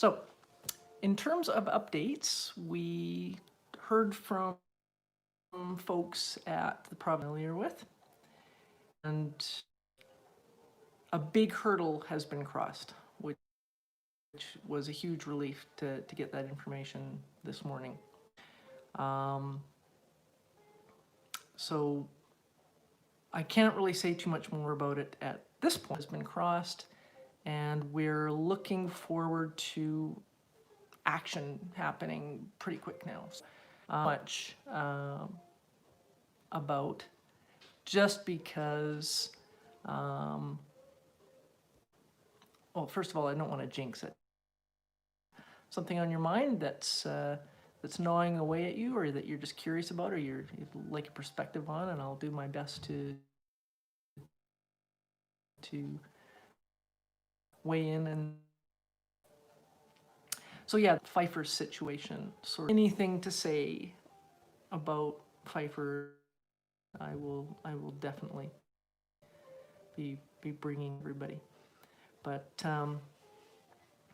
So in terms of updates, we heard from folks at the province familiar with, and a big hurdle has been crossed, which was a huge relief to get that information this morning. So I can't really say too much more about it at this point. It's been crossed, and we're looking forward to action happening pretty quick now. Much about, just because, well, first of all, I don't want to jinx it. Something on your mind that's gnawing away at you, or that you're just curious about, or you'd like a perspective on, and I'll do my best to weigh in. And so yeah, Pfeiffer's situation, sort of anything to say about Pfeiffer, I will definitely be bringing everybody. But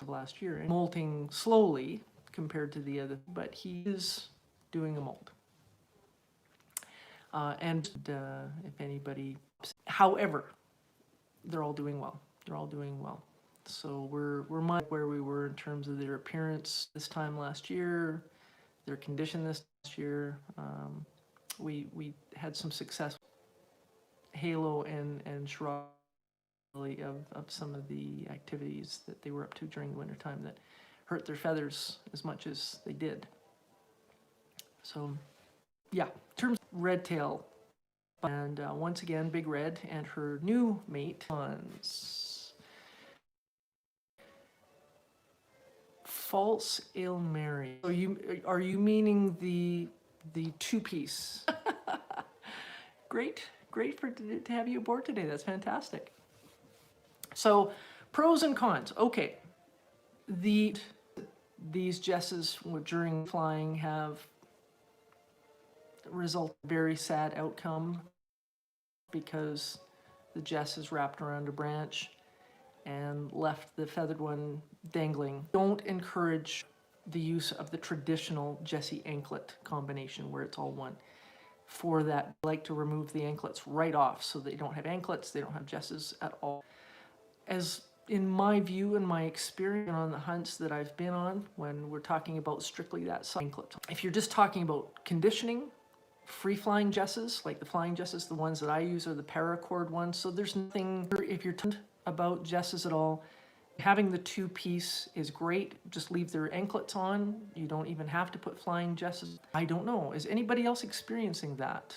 last year, molting slowly compared to the other, but he is doing a molt. And if anybody, however, they're all doing well. They're all doing well. So we're where we were in terms of their appearance this time last year, their condition this year. We had some success, halo and shrub of some of the activities that they were up to during the wintertime that hurt their feathers as much as they did. So yeah, in terms of red tail, and once again, Big Red and her new mate, False Ale Mary. So are you meaning the two-piece? Great to have you aboard today. That's fantastic. So pros and cons. Okay, these jesses during flying have resulted in a very sad outcome, because the jess is wrapped around a branch and left the feathered one dangling. Don't encourage the use of the traditional jessie anklet combination where it's all one. For that, I like to remove the anklets right off so they don't have anklets, they don't have jesses at all. As in my view and my experience on the hunts that I've been on, when we're talking about strictly that anklet. If you're just talking about conditioning, free-flying jesses, like the flying jesses, the ones that I use are the paracord ones, so there's nothing, if you're talking about jesses at all, having the two-piece is great. Just leave their anklets on. You don't even have to put flying jesses. I don't know. Is anybody else experiencing that?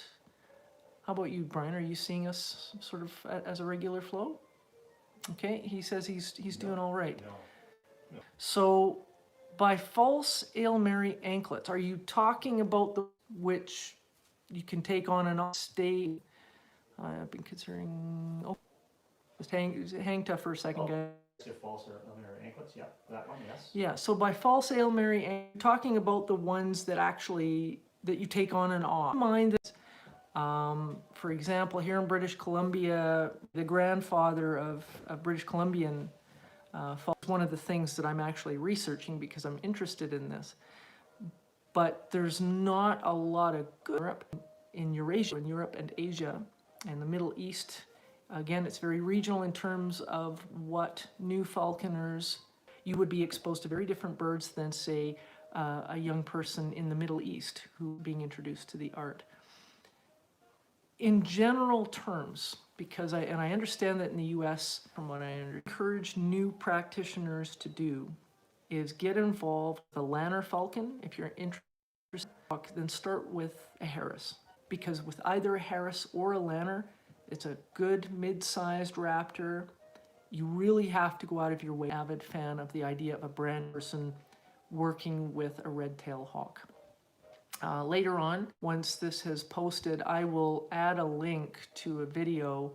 How about you, Brian? Are you seeing us sort of as a regular flow? Okay, he says he's doing all right. No. So by false Ale Mary anklets, are you talking about the which you can take on and off? Stay. I've been considering. Oh, just hang tough for a second, guys. False Ale Mary anklets, yeah, that one, yes. Yeah, so by false Ale Mary, I'm talking about the ones that actually that you take on and off. Mind that, for example, here in British Columbia, the grandfather of British Columbian false is one of the things that I'm actually researching because I'm interested in this. But there's not a lot of good in Eurasia, in Europe and Asia and the Middle East. Again, it's very regional in terms of what new falconers, you would be exposed to very different birds than, say, a young person in the Middle East who being introduced to the art. In general terms, because I understand that in the US, from what I encourage new practitioners to do, is get involved with a lanner falcon. If you're interested, then start with a Harris, because with either a Harris or a lanner, it's a good mid-sized raptor. You really have to go out of your way. Avid fan of the idea of a brand person working with a red-tailed hawk. Later on, once this has posted, I will add a link to a video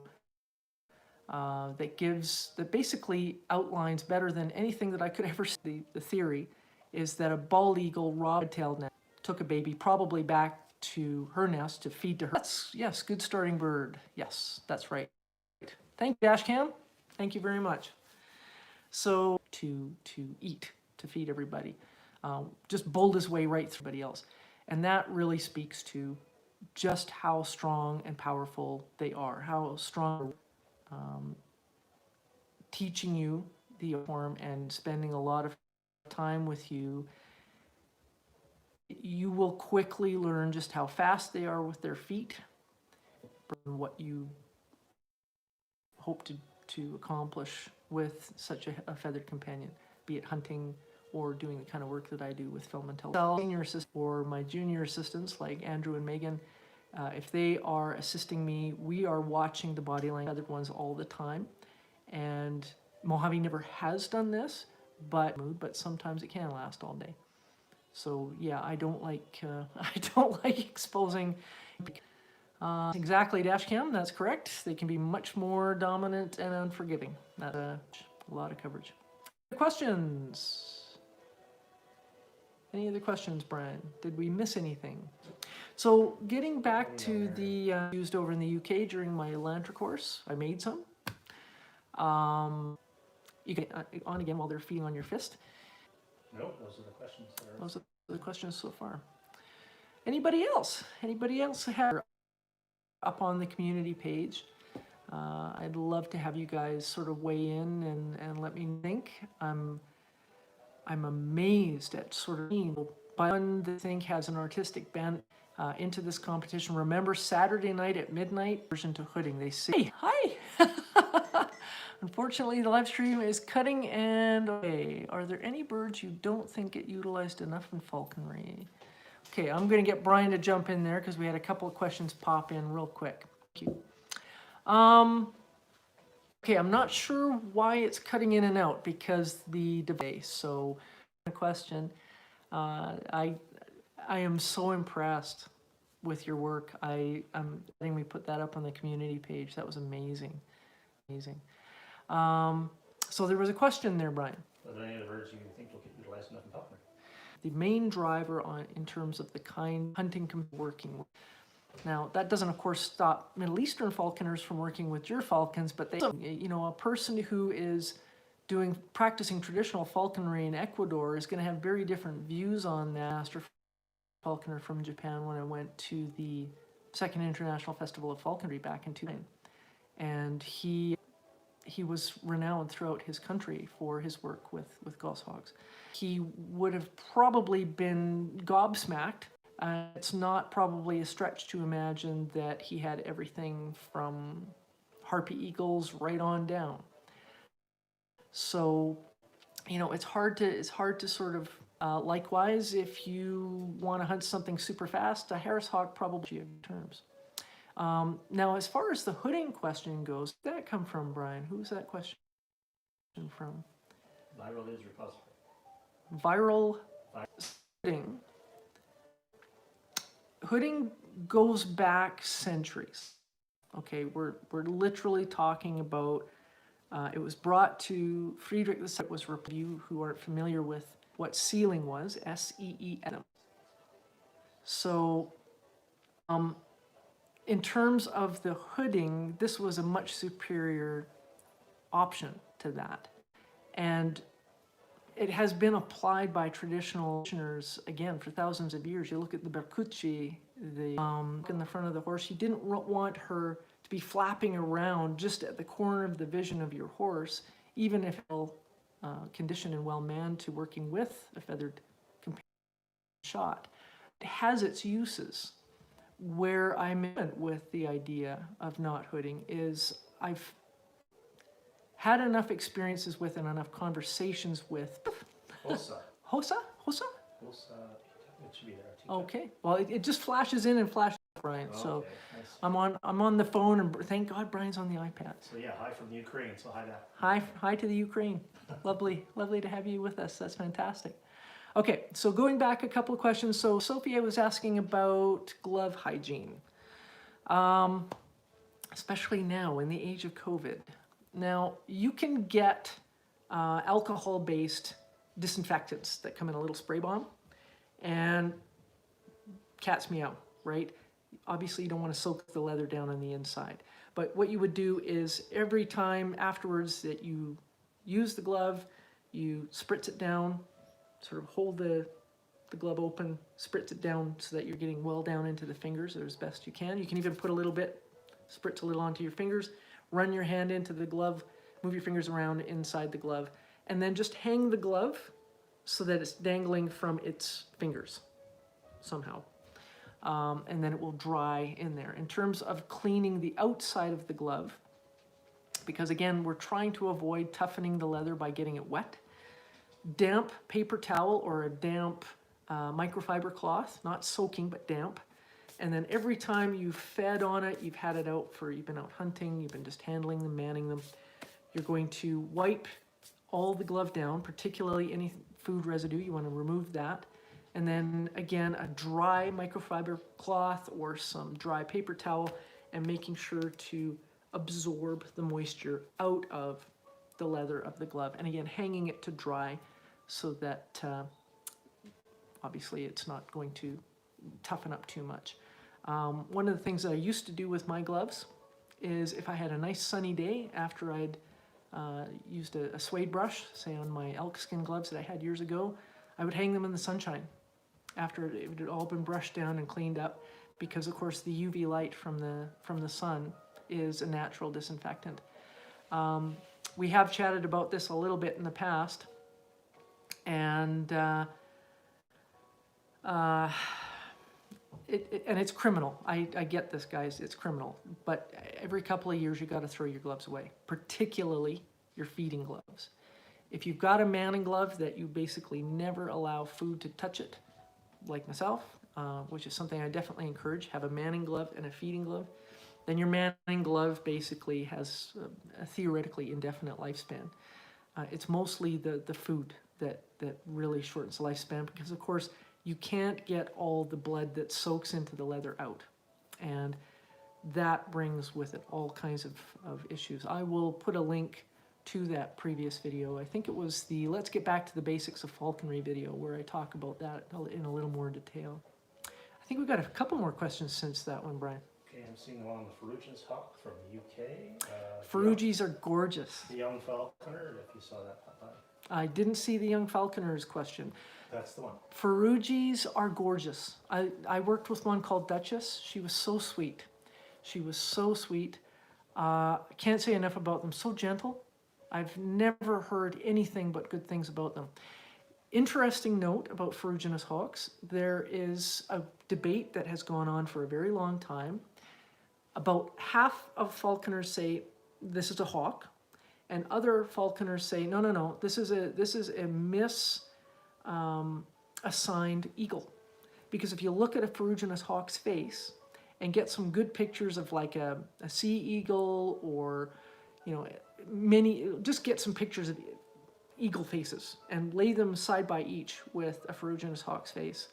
that basically outlines better than anything that I could ever see. The theory is that a bald eagle red-tailed nest took a baby probably back to her nest to feed to her. Yes, good starting bird. Yes, that's right. Thank you, Dashcam. Thank you very much. So to eat, to feed everybody. Just bowled his way right through everybody else. And that really speaks to just how strong and powerful they are, how strong teaching you the form and spending a lot of time with you. You will quickly learn just how fast they are with their feet, and what you hope to accomplish with such a feathered companion, be it hunting or doing the kind of work that I do with film and television. Senior assistant or my junior assistants like Andrew and Megan, if they are assisting me, we are watching the body language of the ones all the time. And Mojave never has done this, but sometimes it can last all day. So yeah, I don't like exposing. Exactly, Dashcam. That's correct. They can be much more dominant and unforgiving. That's a lot of coverage. Questions? Any other questions, Brian? Did we miss anything? So getting back to the used over in the UK during my Elantra course, I made some. You can on again while they're feeding on your fist. Nope, those are the questions. Those are the questions so far. Anybody else? Anybody else have up on the community page? I'd love to have you guys sort of weigh in and let me think. I'm amazed at sort of by one that I think has an artistic bent into this competition. Remember Saturday night at midnight, version to hooding. They say, hey, hi. Unfortunately, the live stream is cutting and okay. Are there any birds you don't think get utilized enough in falconry? Okay, I'm going to get Brian to jump in there because we had a couple of questions pop in real quick. Thank you. Okay, I'm not sure why it's cutting in and out because the debate. So, question. I am so impressed with your work. I think we put that up on the community page. That was amazing, amazing. So there was a question there, Brian. Are there any other birds you think will get utilized enough in falconry? The main driver in terms of the kind hunting working with. Now, that doesn't, of course, stop Middle Eastern falconers from working with your falcons, but they, a person who is practicing traditional falconry in Ecuador is going to have very different views on that. Master falconer from Japan when I went to the Second International Festival of Falconry back in 2000, and he was renowned throughout his country for his work with goshawks. He would have probably been gobsmacked. It's not probably a stretch to imagine that he had everything from harpy eagles right on down. So, it's hard to sort of, likewise, if you want to hunt something super fast, a Harris hawk probably in terms. Now, as far as the hooding question goes, where did that come from, Brian? Who's that question from? Viral is repository. Viral hooding. Hooding goes back centuries. Okay, we're literally talking about, it was brought to Frederick II, was for you who aren't familiar with what sealing was, S-E-E-L. So, in terms of the hooding, this was a much superior option to that. And it has been applied by traditional practitioners, again, for thousands of years. You look at the Bercucci, in the front of the horse, you didn't want her to be flapping around just at the corner of the vision of your horse, even if well conditioned and well manned to working with a feathered companion shot. It has its uses. Where I'm in with the idea of not hooding is I've had enough experiences with and enough conversations with Hosa. Hosa? Hosa, it should be there too. Okay. Well, it just flashes in and flashes out, Brian. Oh, so okay. Nice. I'm on the phone, and thank God Brian's on the iPad. So yeah, hi from the Ukraine. So hi there. Hi to the Ukraine. Lovely to have you with us. That's fantastic. Okay, so going back a couple of questions. So Sophia was asking about glove hygiene, especially now in the age of COVID. Now, you can get alcohol-based disinfectants that come in a little spray bomb, and cat's meow, right? Obviously, you don't want to soak the leather down on the inside. But what you would do is every time afterwards that you use the glove, you spritz it down sort of hold the glove open, spritz it down so that you're getting well down into the fingers as best you can. You can even put a little bit, spritz a little onto your fingers, run your hand into the glove, move your fingers around inside the glove, and then just hang the glove so that it's dangling from its fingers somehow. And then it will dry in there. In terms of cleaning the outside of the glove, because again, we're trying to avoid toughening the leather by getting it wet, damp paper towel or a damp microfiber cloth, not soaking but damp. And then every time you've fed on it, you've had it out for, you've been out hunting, you've been just handling them, manning them, you're going to wipe all the glove down, particularly any food residue, you want to remove that. And then again, a dry microfiber cloth or some dry paper towel, and making sure to absorb the moisture out of the leather of the glove. And again, hanging it to dry so that obviously it's not going to toughen up too much. One of the things that I used to do with my gloves is if I had a nice sunny day after I'd used a suede brush, say on my elk skin gloves that I had years ago, I would hang them in the sunshine after it had all been brushed down and cleaned up, because of course the UV light from the sun is a natural disinfectant. We have chatted about this a little bit in the past, and it's criminal. I get this, guys, it's criminal. But every couple of years you got to throw your gloves away, particularly your feeding gloves. If you've got a manning glove that you basically never allow food to touch it, like myself, which is something I definitely encourage, have a manning glove and a feeding glove, then your manning glove basically has a theoretically indefinite lifespan. It's mostly the food that really shortens the lifespan, because of course you can't get all the blood that soaks into the leather out. And that brings with it all kinds of issues. I will put a link to that previous video. I think it was the Let's Get Back to the Basics of Falconry video, where I talk about that in a little more detail. I think we've got a couple more questions since that one, Brian. Okay, I'm seeing one on the Ferruginous hawk from the UK. Ferrugies are gorgeous. The young falconer, if you saw that pop by. I didn't see the young falconer's question. That's the one. Ferrugies are gorgeous. I worked with one called Duchess. She was so sweet. She was so sweet. I can't say enough about them. So gentle. I've never heard anything but good things about them. Interesting note about Ferruginous hawks. There is a debate that has gone on for a very long time. About half of falconers say this is a hawk, and other falconers say no, this is a assigned eagle. Because if you look at a Ferruginous hawk's face and get some good pictures of like a sea eagle, or just get some pictures of eagle faces and lay them side by each with a Ferruginous hawk's face,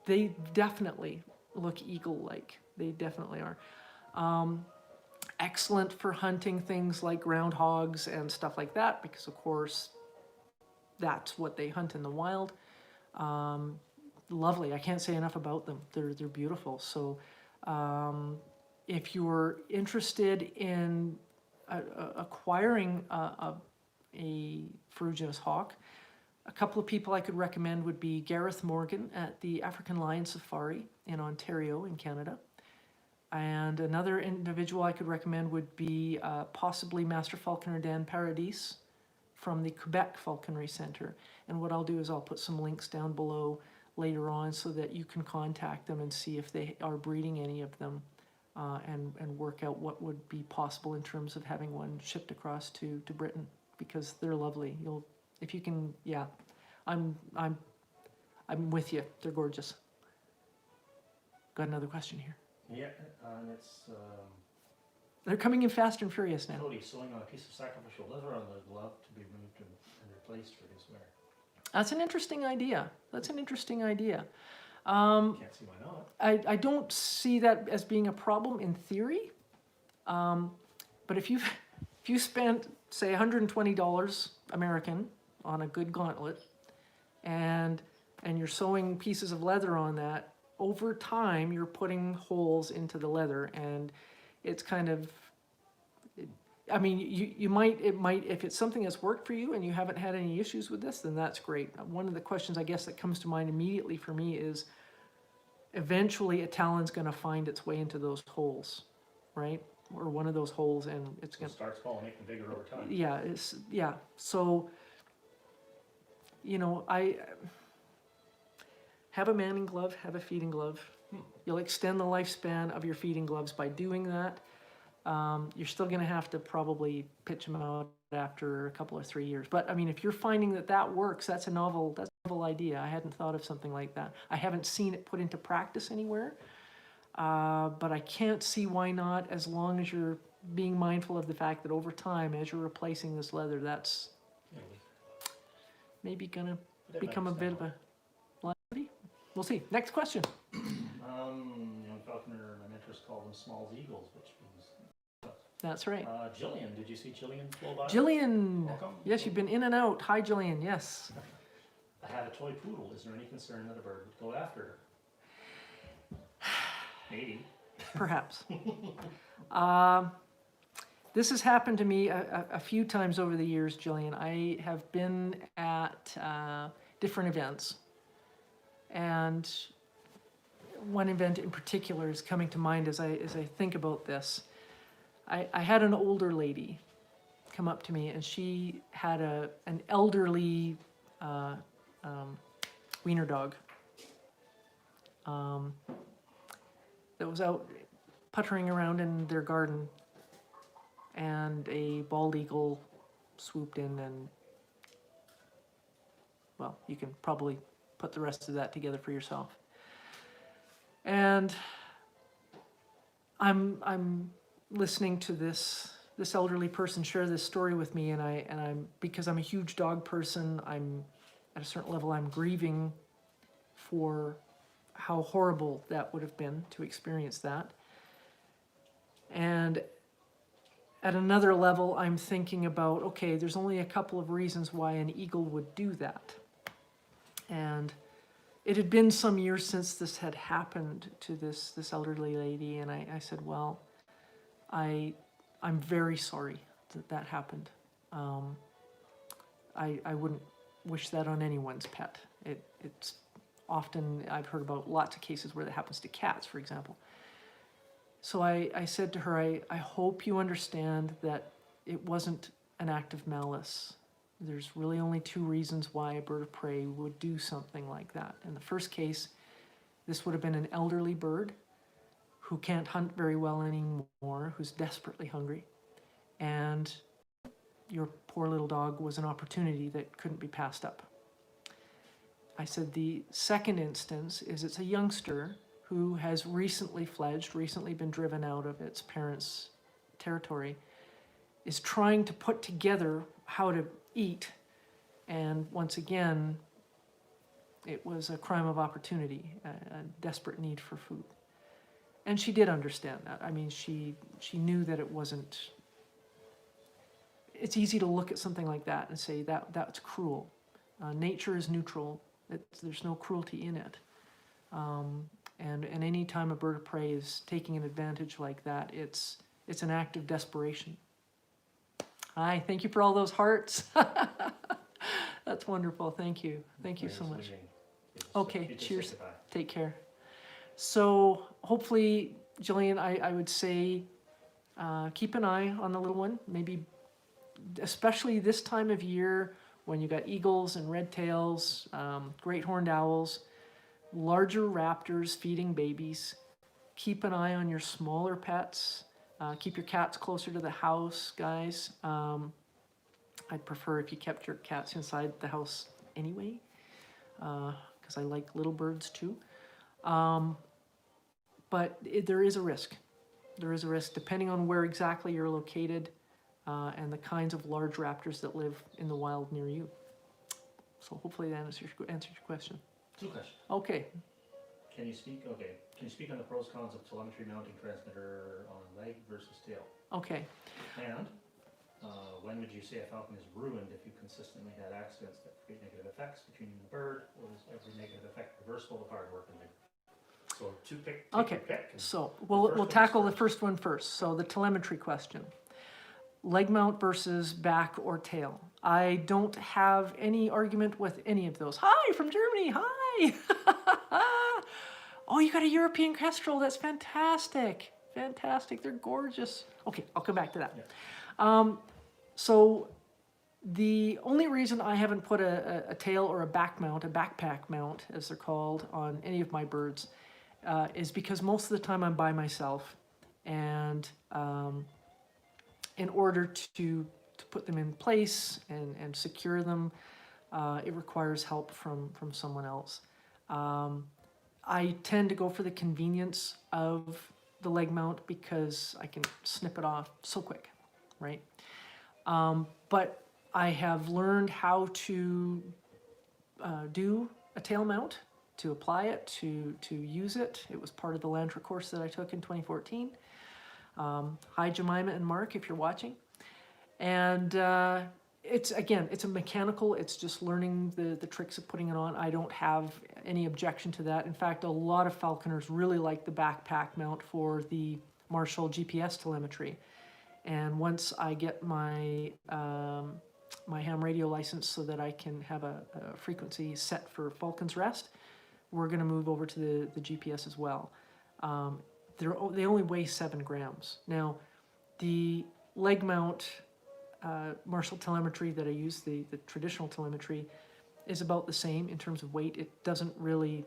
they definitely look eagle-like. They definitely are. Excellent for hunting things like groundhogs and stuff like that, because of course that's what they hunt in the wild. Lovely. I can't say enough about them. They're beautiful. So if you're interested in acquiring a Ferruginous hawk, a couple of people I could recommend would be Gareth Morgan at the African Lion Safari in Ontario in Canada. And another individual I could recommend would be possibly Master Falconer Dan Paradis from the Quebec Falconry Centre. And what I'll do is I'll put some links down below later on so that you can contact them and see if they are breeding any of them, and work out what would be possible in terms of having one shipped across to Britain, because they're lovely. If you can, yeah, I'm with you. They're gorgeous. Got another question here. Yeah, and it's They're coming in fast and furious now. Cody sewing on a piece of sacrificial leather on the glove to be removed and replaced for his wear. That's an interesting idea. That's an interesting idea. Can't see why not. I don't see that as being a problem in theory. But if you spent, say, $120 American on a good gauntlet, and you're sewing pieces of leather on that, over time you're putting holes into the leather, and it's kind of, I mean, you might, if it's something that's worked for you and you haven't had any issues with this, then that's great. One of the questions I guess that comes to mind immediately for me is eventually a talon's going to find its way into those holes, right? Or one of those holes, and it's So going it starts small and make them bigger over time. yeah. So, you know, I have a manning glove, have a feeding glove. You'll extend the lifespan of your feeding gloves by doing that. You're still going to have to probably pitch them out after a couple or 3 years. But I mean, if you're finding that that works, that's a novel idea. I hadn't thought of something like that. I haven't seen it put into practice anywhere, but I can't see why not, as long as you're being mindful of the fact that over time, as you're replacing this leather, that's maybe going to become a bit of a liability. We'll see. Next question. Young falconer, my mentors call them small eagles, which means. That's right. Jillian, did you see Jillian flow by? Jillian. Welcome. Yes, you've been in and out. Hi, Jillian. Yes. I have a toy poodle. Is there any concern that a bird would go after her? Maybe. Perhaps. This has happened to me a few times over the years, Jillian. I have been at different events, and one event in particular is coming to mind as I think about this. I had an older lady come up to me, and she had an elderly wiener dog that was out puttering around in their garden, and a bald eagle swooped in, and, well, you can probably put the rest of that together for yourself. And I'm listening to this elderly person share this story with me, and I'm because I'm a huge dog person, I'm at a certain level, I'm grieving for how horrible that would have been to experience that. And at another level, I'm thinking about, okay, there's only a couple of reasons why an eagle would do that. And it had been some years since this had happened to this elderly lady, and I said, well, I'm very sorry that happened. I wouldn't wish that on anyone's pet. It's often, I've heard about lots of cases where that happens to cats, for example. So I said to her, I hope you understand that it wasn't an act of malice. There's really only two reasons why a bird of prey would do something like that. In the first case, this would have been an elderly bird who can't hunt very well anymore, who's desperately hungry, and your poor little dog was an opportunity that couldn't be passed up. I said the second instance is it's a youngster who has recently fledged, recently been driven out of its parents' territory, is trying to put together how to eat, and once again, it was a crime of opportunity, a desperate need for food. And she did understand that. I mean, she knew that it wasn't, it's easy to look at something like that and say that's cruel. Nature is neutral. There's no cruelty in it. And any time a bird of prey is taking an advantage like that, it's an act of desperation. Hi, thank you for all those hearts. That's wonderful. Thank you. Thank you so much. Okay, cheers. Take care. So hopefully, Jillian, I would say keep an eye on the little one, maybe especially this time of year when you got eagles and red tails, great horned owls, larger raptors feeding babies. Keep an eye on your smaller pets. Keep your cats closer to the house, guys. I'd prefer if you kept your cats inside the house anyway, because I like little birds too. But there is a risk. There is a risk depending on where exactly you're located and the kinds of large raptors that live in the wild near you. So hopefully that answers your question. Two questions. Okay. Can you speak on the pros and cons of telemetry mounting transmitter on leg versus tail? Okay. And when would you say a falcon is ruined if you consistently had accidents that create negative effects between the bird, or is every negative effect reversible with hard work and labor? So take your pick. So we'll tackle the first one first. So the telemetry question. leg mount versus back or tail. I don't have any argument with any of those. Hi, from Germany, hi! Oh, you got a European kestrel, that's fantastic. Fantastic, they're gorgeous. Okay, I'll come back to that. Yeah. So the only reason I haven't put a tail or a back mount, a backpack mount, as they're called, on any of my birds, is because most of the time I'm by myself, and in order to put them in place and secure them, it requires help from someone else. I tend to go for the convenience of the leg mount because I can snip it off so quick, right? But I have learned how to do a tail mount, to apply it, to use it. It was part of the Lantra course that I took in 2014. Hi Jemima and Mark, if you're watching. And it's a mechanical, it's just learning the tricks of putting it on. I don't have any objection to that. In fact, a lot of falconers really like the backpack mount for the Marshall GPS telemetry. And once I get my my ham radio license so that I can have a frequency set for Falcon's Rest, we're going to move over to the GPS as well. They only weigh 7 grams. Now, the leg mount Marshall telemetry that I use, the traditional telemetry, is about the same in terms of weight. It doesn't really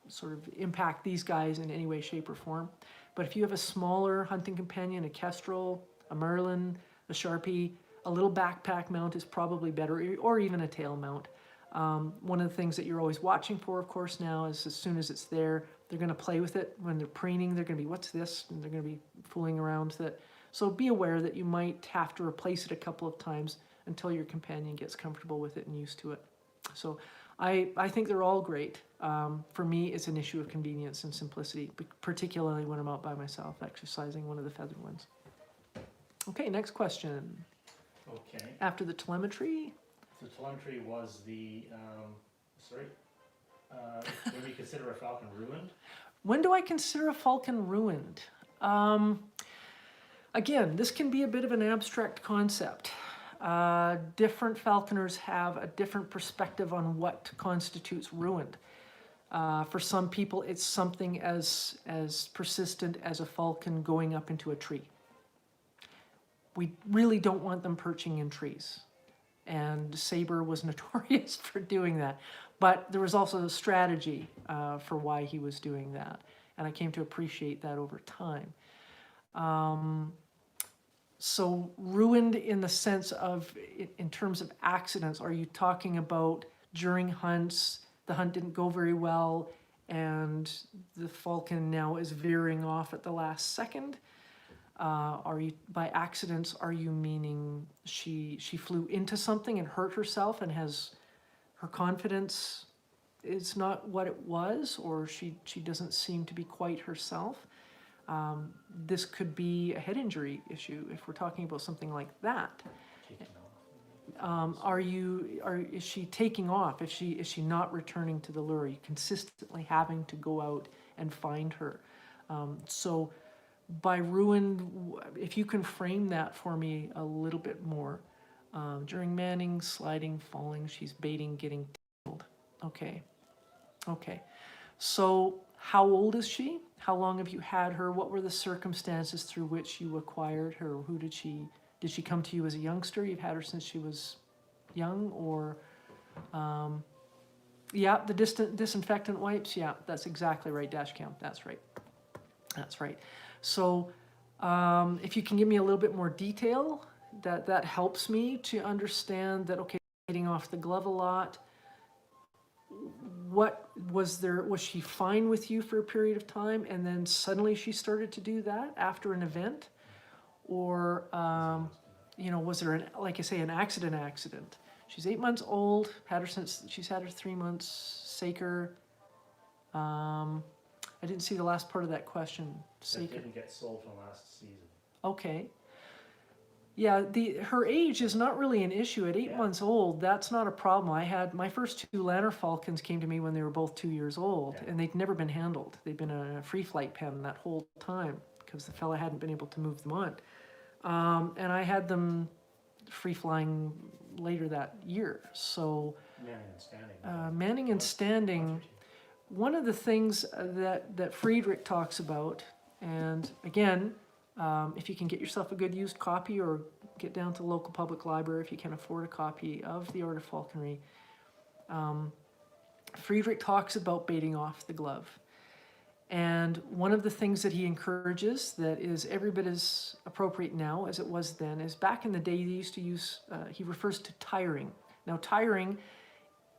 sort of impact these guys in any way, shape, or form. But if you have a smaller hunting companion, a kestrel, a merlin, a sharpie, a little backpack mount is probably better, or even a tail mount. One of the things that you're always watching for, of course, now is as soon as it's there, they're going to play with it. When they're preening, they're going to be, what's this? And they're going to be fooling around with it. So be aware that you might have to replace it a couple of times until your companion gets comfortable with it and used to it. So I think they're all great. For me, it's an issue of convenience and simplicity, particularly when I'm out by myself exercising one of the feathered ones. Okay, next question. Okay. After the telemetry? So telemetry was the, when do you consider a falcon ruined? When do I consider a falcon ruined? Again, this can be a bit of an abstract concept. Different falconers have a different perspective on what constitutes ruined. For some people, it's something as persistent as a falcon going up into a tree. We really don't want them perching in trees. And Sabre was notorious for doing that. But there was also a strategy for why he was doing that. And I came to appreciate that over time. So ruined in the sense of, in terms of accidents, are you talking about during hunts, the hunt didn't go very well, and the falcon now is veering off at the last second? Are you, by accidents, are you meaning she flew into something and hurt herself and has her confidence is not what it was, or she doesn't seem to be quite herself? This could be a head injury issue if we're talking about something like that. Is she taking off? Is she not returning to the lure? Are you consistently having to go out and find her? So by ruined, if you can frame that for me a little bit more, during manning, sliding, falling, she's baiting, getting tailed. Okay. So how old is she? How long have you had her? What were the circumstances through which you acquired her? Who did she come to you as a youngster? You've had her since she was young, or, yeah, the disinfectant wipes. Yeah, that's exactly right, dash cam. That's right. So if you can give me a little bit more detail, that helps me to understand that, okay, getting off the glove a lot. What was she fine with you for a period of time and then suddenly she started to do that after an event? Or, was there, like I say, an accident? She's 8 months old, she's had her 3 months, Saker. I didn't see the last part of that question. Saker didn't get sold from last season. Okay. Yeah, her age is not really an issue. At 8 months old, that's not a problem. I had my first 2 Lanner Falcons came to me when they were both 2 years old, and they'd never been handled. They'd been in a free flight pen that whole time because the fella hadn't been able to move them on. And I had them free-flying later that year. So Manning and standing. manning and standing, What's your team? one of the things that Frederick talks about, and again, if you can get yourself a good used copy or get down to the local public library if you can afford a copy of The Art of Falconry, Frederick talks about baiting off the glove. And one of the things that he encourages that is every bit as appropriate now as it was then is back in the day they used to use, he refers to tiring. Now tiring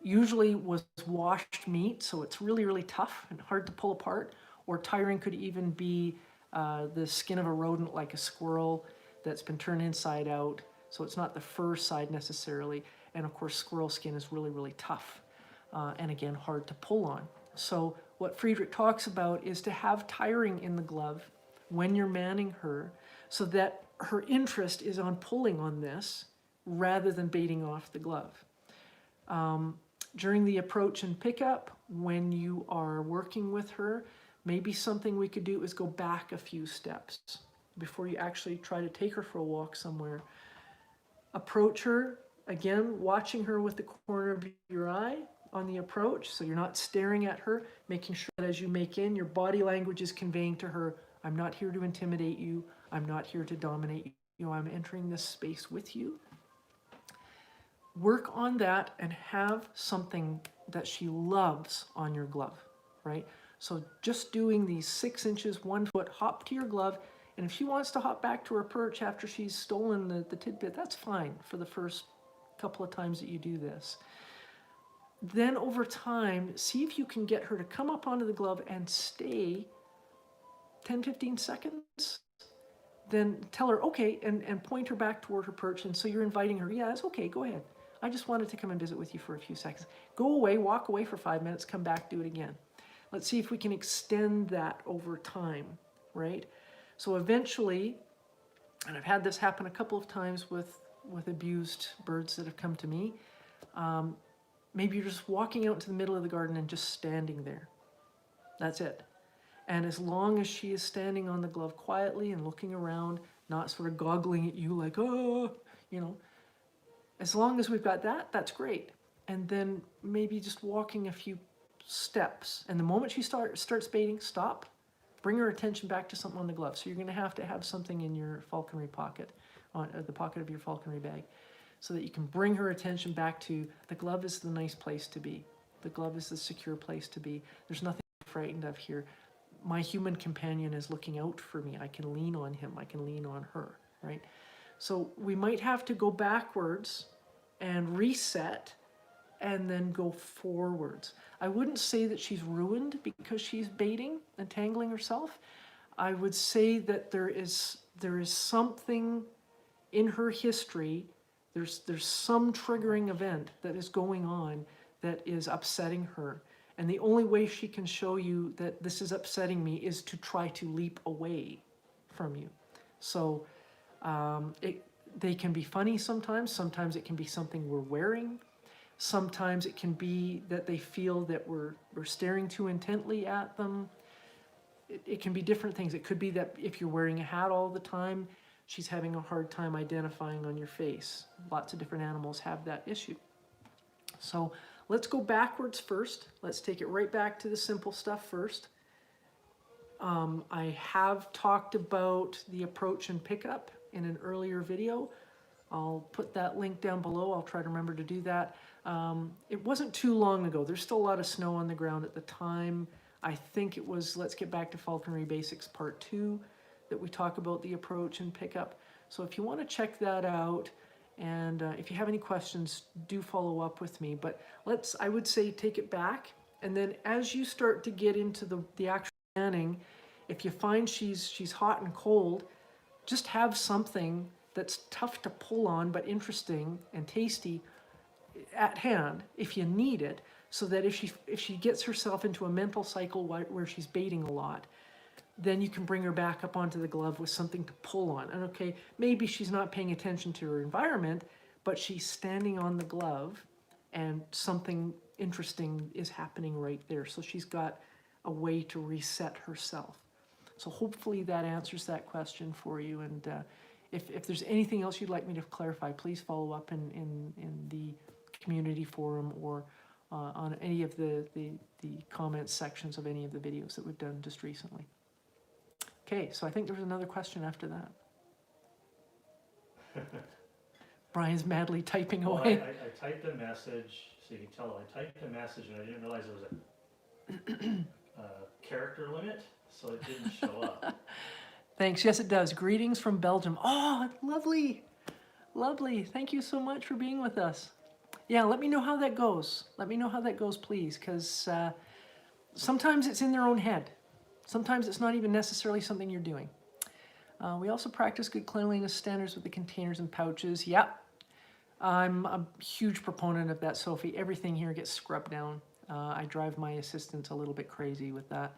usually was washed meat, so it's really, really tough and hard to pull apart, or tiring could even be the skin of a rodent like a squirrel that's been turned inside out, so it's not the fur side necessarily, and of course squirrel skin is really, really tough, and again hard to pull on. So what Frederick talks about is to have tiring in the glove when you're manning her so that her interest is on pulling on this rather than baiting off the glove. During the approach and pickup, when you are working with her, maybe something we could do is go back a few steps before you actually try to take her for a walk somewhere. Approach her, again, watching her with the corner of your eye on the approach, so you're not staring at her, making sure that as you make in, your body language is conveying to her, I'm not here to intimidate you, I'm not here to dominate you, I'm entering this space with you. Work on that and have something that she loves on your glove, right? So just doing these 6 inches, 1 foot, hop to your glove, and if she wants to hop back to her perch after she's stolen the tidbit, that's fine for the first couple of times that you do this. Then over time, see if you can get her to come up onto the glove and stay 10, 15 seconds. Then tell her, okay, and point her back toward her perch. And so you're inviting her, yeah, it's okay, go ahead. I just wanted to come and visit with you for a few seconds. Go away, walk away for 5 minutes, come back, do it again. Let's see if we can extend that over time, right? So eventually, and I've had this happen a couple of times with abused birds that have come to me, maybe you're just walking out into the middle of the garden and just standing there. That's it. And as long as she is standing on the glove quietly and looking around, not sort of goggling at you like, oh, you know, as long as we've got that, that's great. And then maybe just walking a few steps. And the moment she starts baiting, stop. Bring her attention back to something on the glove. So you're going to have something in your falconry pocket, on the pocket of your falconry bag, so that you can bring her attention back to the glove is the nice place to be. The glove is the secure place to be. There's nothing to be frightened of here. My human companion is looking out for me. I can lean on him. I can lean on her, right? So we might have to go backwards and reset and then go forwards. I wouldn't say that she's ruined because she's baiting and tangling herself. I would say that there is something in her history, there's some triggering event that is going on that is upsetting her. And the only way she can show you that this is upsetting me is to try to leap away from you. So they can be funny sometimes. Sometimes it can be something we're wearing. Sometimes it can be that they feel that we're staring too intently at them. It can be different things. It could be that if you're wearing a hat all the time, she's having a hard time identifying on your face. Lots of different animals have that issue. So let's go backwards first. Let's take it right back to the simple stuff first. I have talked about the approach and pickup in an earlier video. I'll put that link down below. I'll try to remember to do that. It wasn't too long ago. There's still a lot of snow on the ground at the time. I think it was Let's Get Back to Falconry Basics Part 2 that we talk about the approach and pickup. So if you want to check that out, and if you have any questions, do follow up with me. But I would say, take it back. And then as you start to get into the actual manning, if you find she's hot and cold, just have something that's tough to pull on but interesting and tasty at hand if you need it, so that if she gets herself into a mental cycle where she's baiting a lot, then you can bring her back up onto the glove with something to pull on. And okay, maybe she's not paying attention to her environment, but she's standing on the glove and something interesting is happening right there. So she's got a way to reset herself. So hopefully that answers that question for you. And if there's anything else you'd like me to clarify, please follow up in the community forum or on any of the comments sections of any of the videos that we've done just recently. Okay, so I think there was another question after that. Brian's madly typing Well, away. I typed a message, so you can tell I typed a message and I didn't realize there was a character limit, so it didn't show up. Thanks. Yes, it does. Greetings from Belgium. Oh, lovely. Lovely. Thank you so much for being with us. Yeah, let me know how that goes. Let me know how that goes, please, because sometimes it's in their own head. Sometimes it's not even necessarily something you're doing. We also practice good cleanliness standards with the containers and pouches. Yeah, I'm a huge proponent of that, Sophie. Everything here gets scrubbed down. I drive my assistants a little bit crazy with that.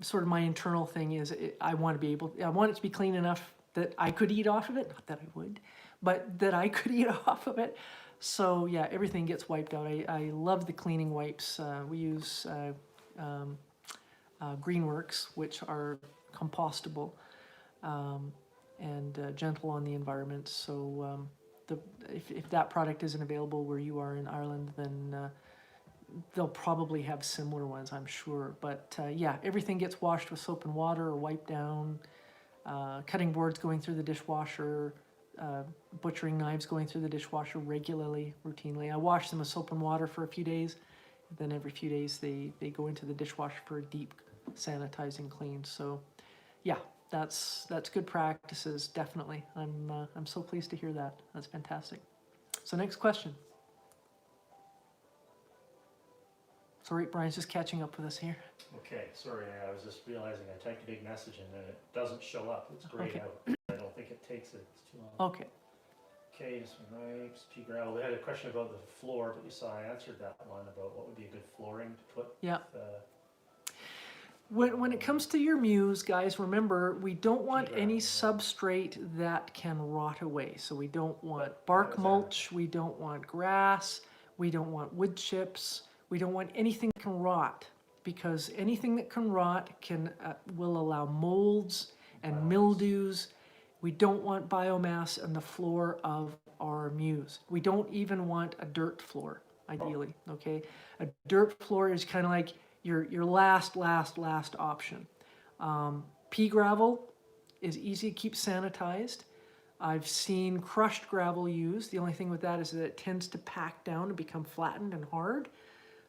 Sort of my internal thing is I want it to be clean enough that I could eat off of it. Not that I would, but that I could eat off of it. So yeah, everything gets wiped out. I love the cleaning wipes. We use Greenworks, which are compostable and gentle on the environment. So if that product isn't available where you are in Ireland, then they'll probably have similar ones, I'm sure. But yeah, everything gets washed with soap and water or wiped down. Cutting boards going through the dishwasher, butchering knives going through the dishwasher regularly, routinely. I wash them with soap and water for a few days. Then every few days they go into the dishwasher for a deep sanitizing clean. So yeah, that's good practices, definitely. I'm so pleased to hear that. That's fantastic. So next question. Sorry, Brian's just catching up with us here. Okay, sorry, I was just realizing I typed a big message and then it doesn't show up. It's grayed Okay. out. I don't think it takes it. It's too long. Okay. Okay, some ripes, pea gravel. We had a question about the floor, but you saw I answered that one about what would be a good flooring to put. Yeah. When it comes to your muse, guys, remember, we don't want any substrate that can rot away. So we don't want bark mulch, we don't want grass, we don't want wood chips, we don't want anything that can rot, because anything that can rot will allow molds and mildews. We don't want biomass on the floor of our muse. We don't even want a dirt floor, ideally, okay? A dirt floor is kind of like your last option. Pea gravel is easy to keep sanitized. I've seen crushed gravel used. The only thing with that is that it tends to pack down and become flattened and hard.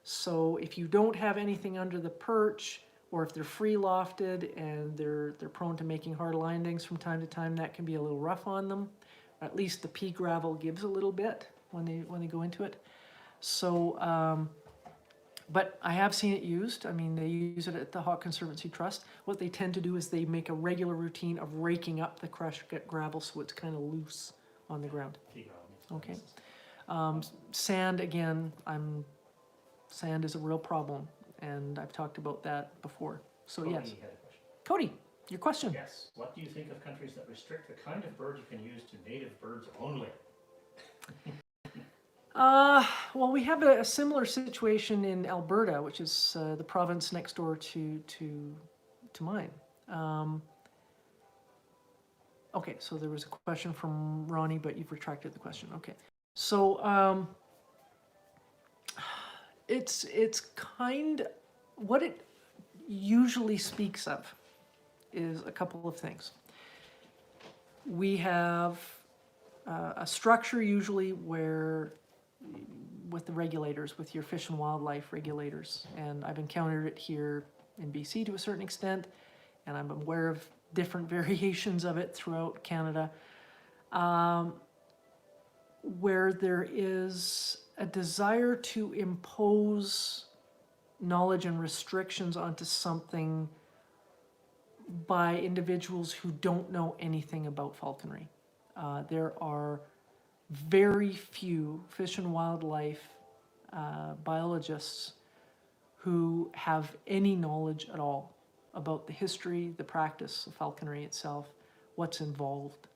So if you don't have anything under the perch, or if they're free lofted and they're prone to making hard landings from time to time, that can be a little rough on them. At least the pea gravel gives a little bit when they go into it. So, but I have seen it used. I mean, they use it at the Hawk Conservancy Trust. What they tend to do is they make a regular routine of raking up the crushed gravel so it's kind of loose on the ground. Okay. Sand, again, sand is a real problem, and I've talked about that before. So Cody yes. had a question. Cody, your question. Yes. What do you think of countries that restrict the kind of bird you can use to native birds only? Well, we have a similar situation in Alberta, which is the province next door to mine. Okay, so there was a question from Ronnie, but you've retracted the question. Okay, so it's what it usually speaks of is a couple of things. We have a structure usually where with the regulators, with your fish and wildlife regulators, and I've encountered it here in BC to a certain extent, and I'm aware of different variations of it throughout Canada, where there is a desire to impose knowledge and restrictions onto something by individuals who don't know anything about falconry. There are very few fish and wildlife biologists who have any knowledge at all about the history, the practice of falconry itself, what's involved.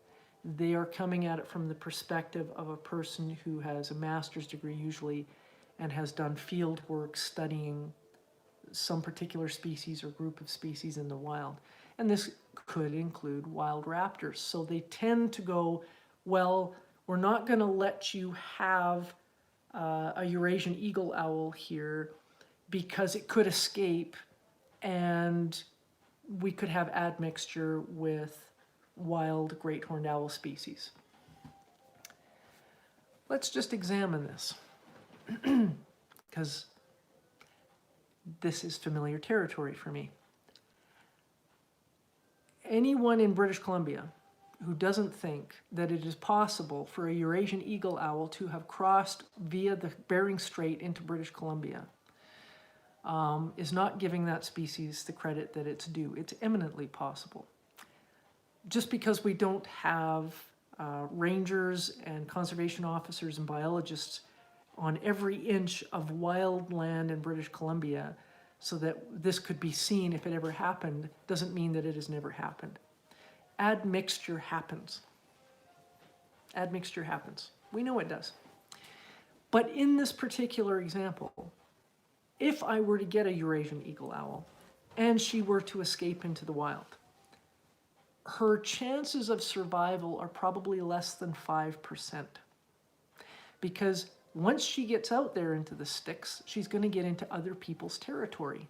They are coming at it from the perspective of a person who has a master's degree usually and has done field work studying some particular species or group of species in the wild. And this could include wild raptors. So they tend to go, well, we're not going to let you have a Eurasian eagle owl here because it could escape and we could have admixture with wild great horned owl species. Let's just examine this because this is familiar territory for me. Anyone in British Columbia who doesn't think that it is possible for a Eurasian eagle owl to have crossed via the Bering Strait into British Columbia is not giving that species the credit that it's due. It's eminently possible. Just because we don't have rangers and conservation officers and biologists on every inch of wild land in British Columbia so that this could be seen if it ever happened, doesn't mean that it has never happened. Admixture happens. Admixture happens. We know it does. But in this particular example, if I were to get a Eurasian eagle owl and she were to escape into the wild, her chances of survival are probably less than 5%. Because once she gets out there into the sticks, she's going to get into other people's territory.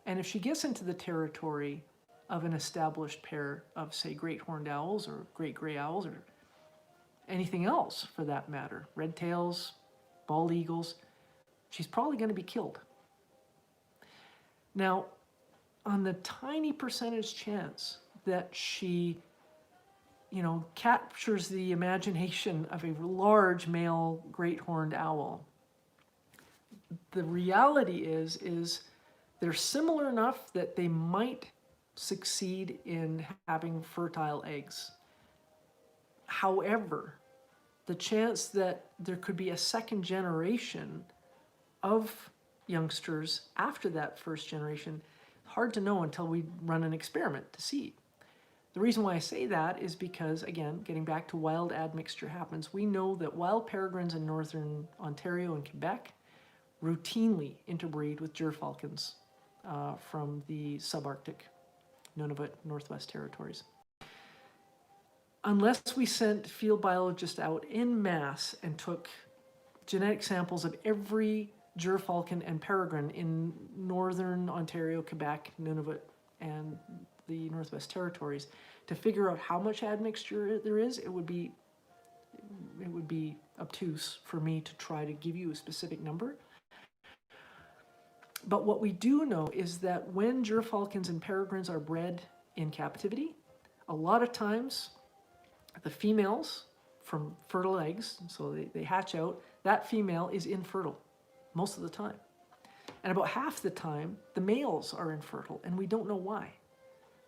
And if she gets into the territory of an established pair of, say, great horned owls or great gray owls or anything else for that matter, red tails, bald eagles, she's probably going to be killed. Now, on the tiny percentage chance that she, captures the imagination of a large male great horned owl, the reality is they're similar enough that they might succeed in having fertile eggs. However, the chance that there could be a second generation of youngsters after that first generation, hard to know until we run an experiment to see. The reason why I say that is because, again, getting back to wild admixture happens, we know that wild peregrines in northern Ontario and Quebec routinely interbreed with gerfalcons from the subarctic Nunavut Northwest Territories. Unless we sent field biologists out en masse and took genetic samples of every gerfalcon and peregrine in northern Ontario, Quebec, Nunavut, and the Northwest Territories to figure out how much admixture there is, it would be obtuse for me to try to give you a specific number. But what we do know is that when gerfalcons and peregrines are bred in captivity, a lot of times the females from fertile eggs, so they hatch out, that female is infertile most of the time. And about half the time, the males are infertile, and we don't know why.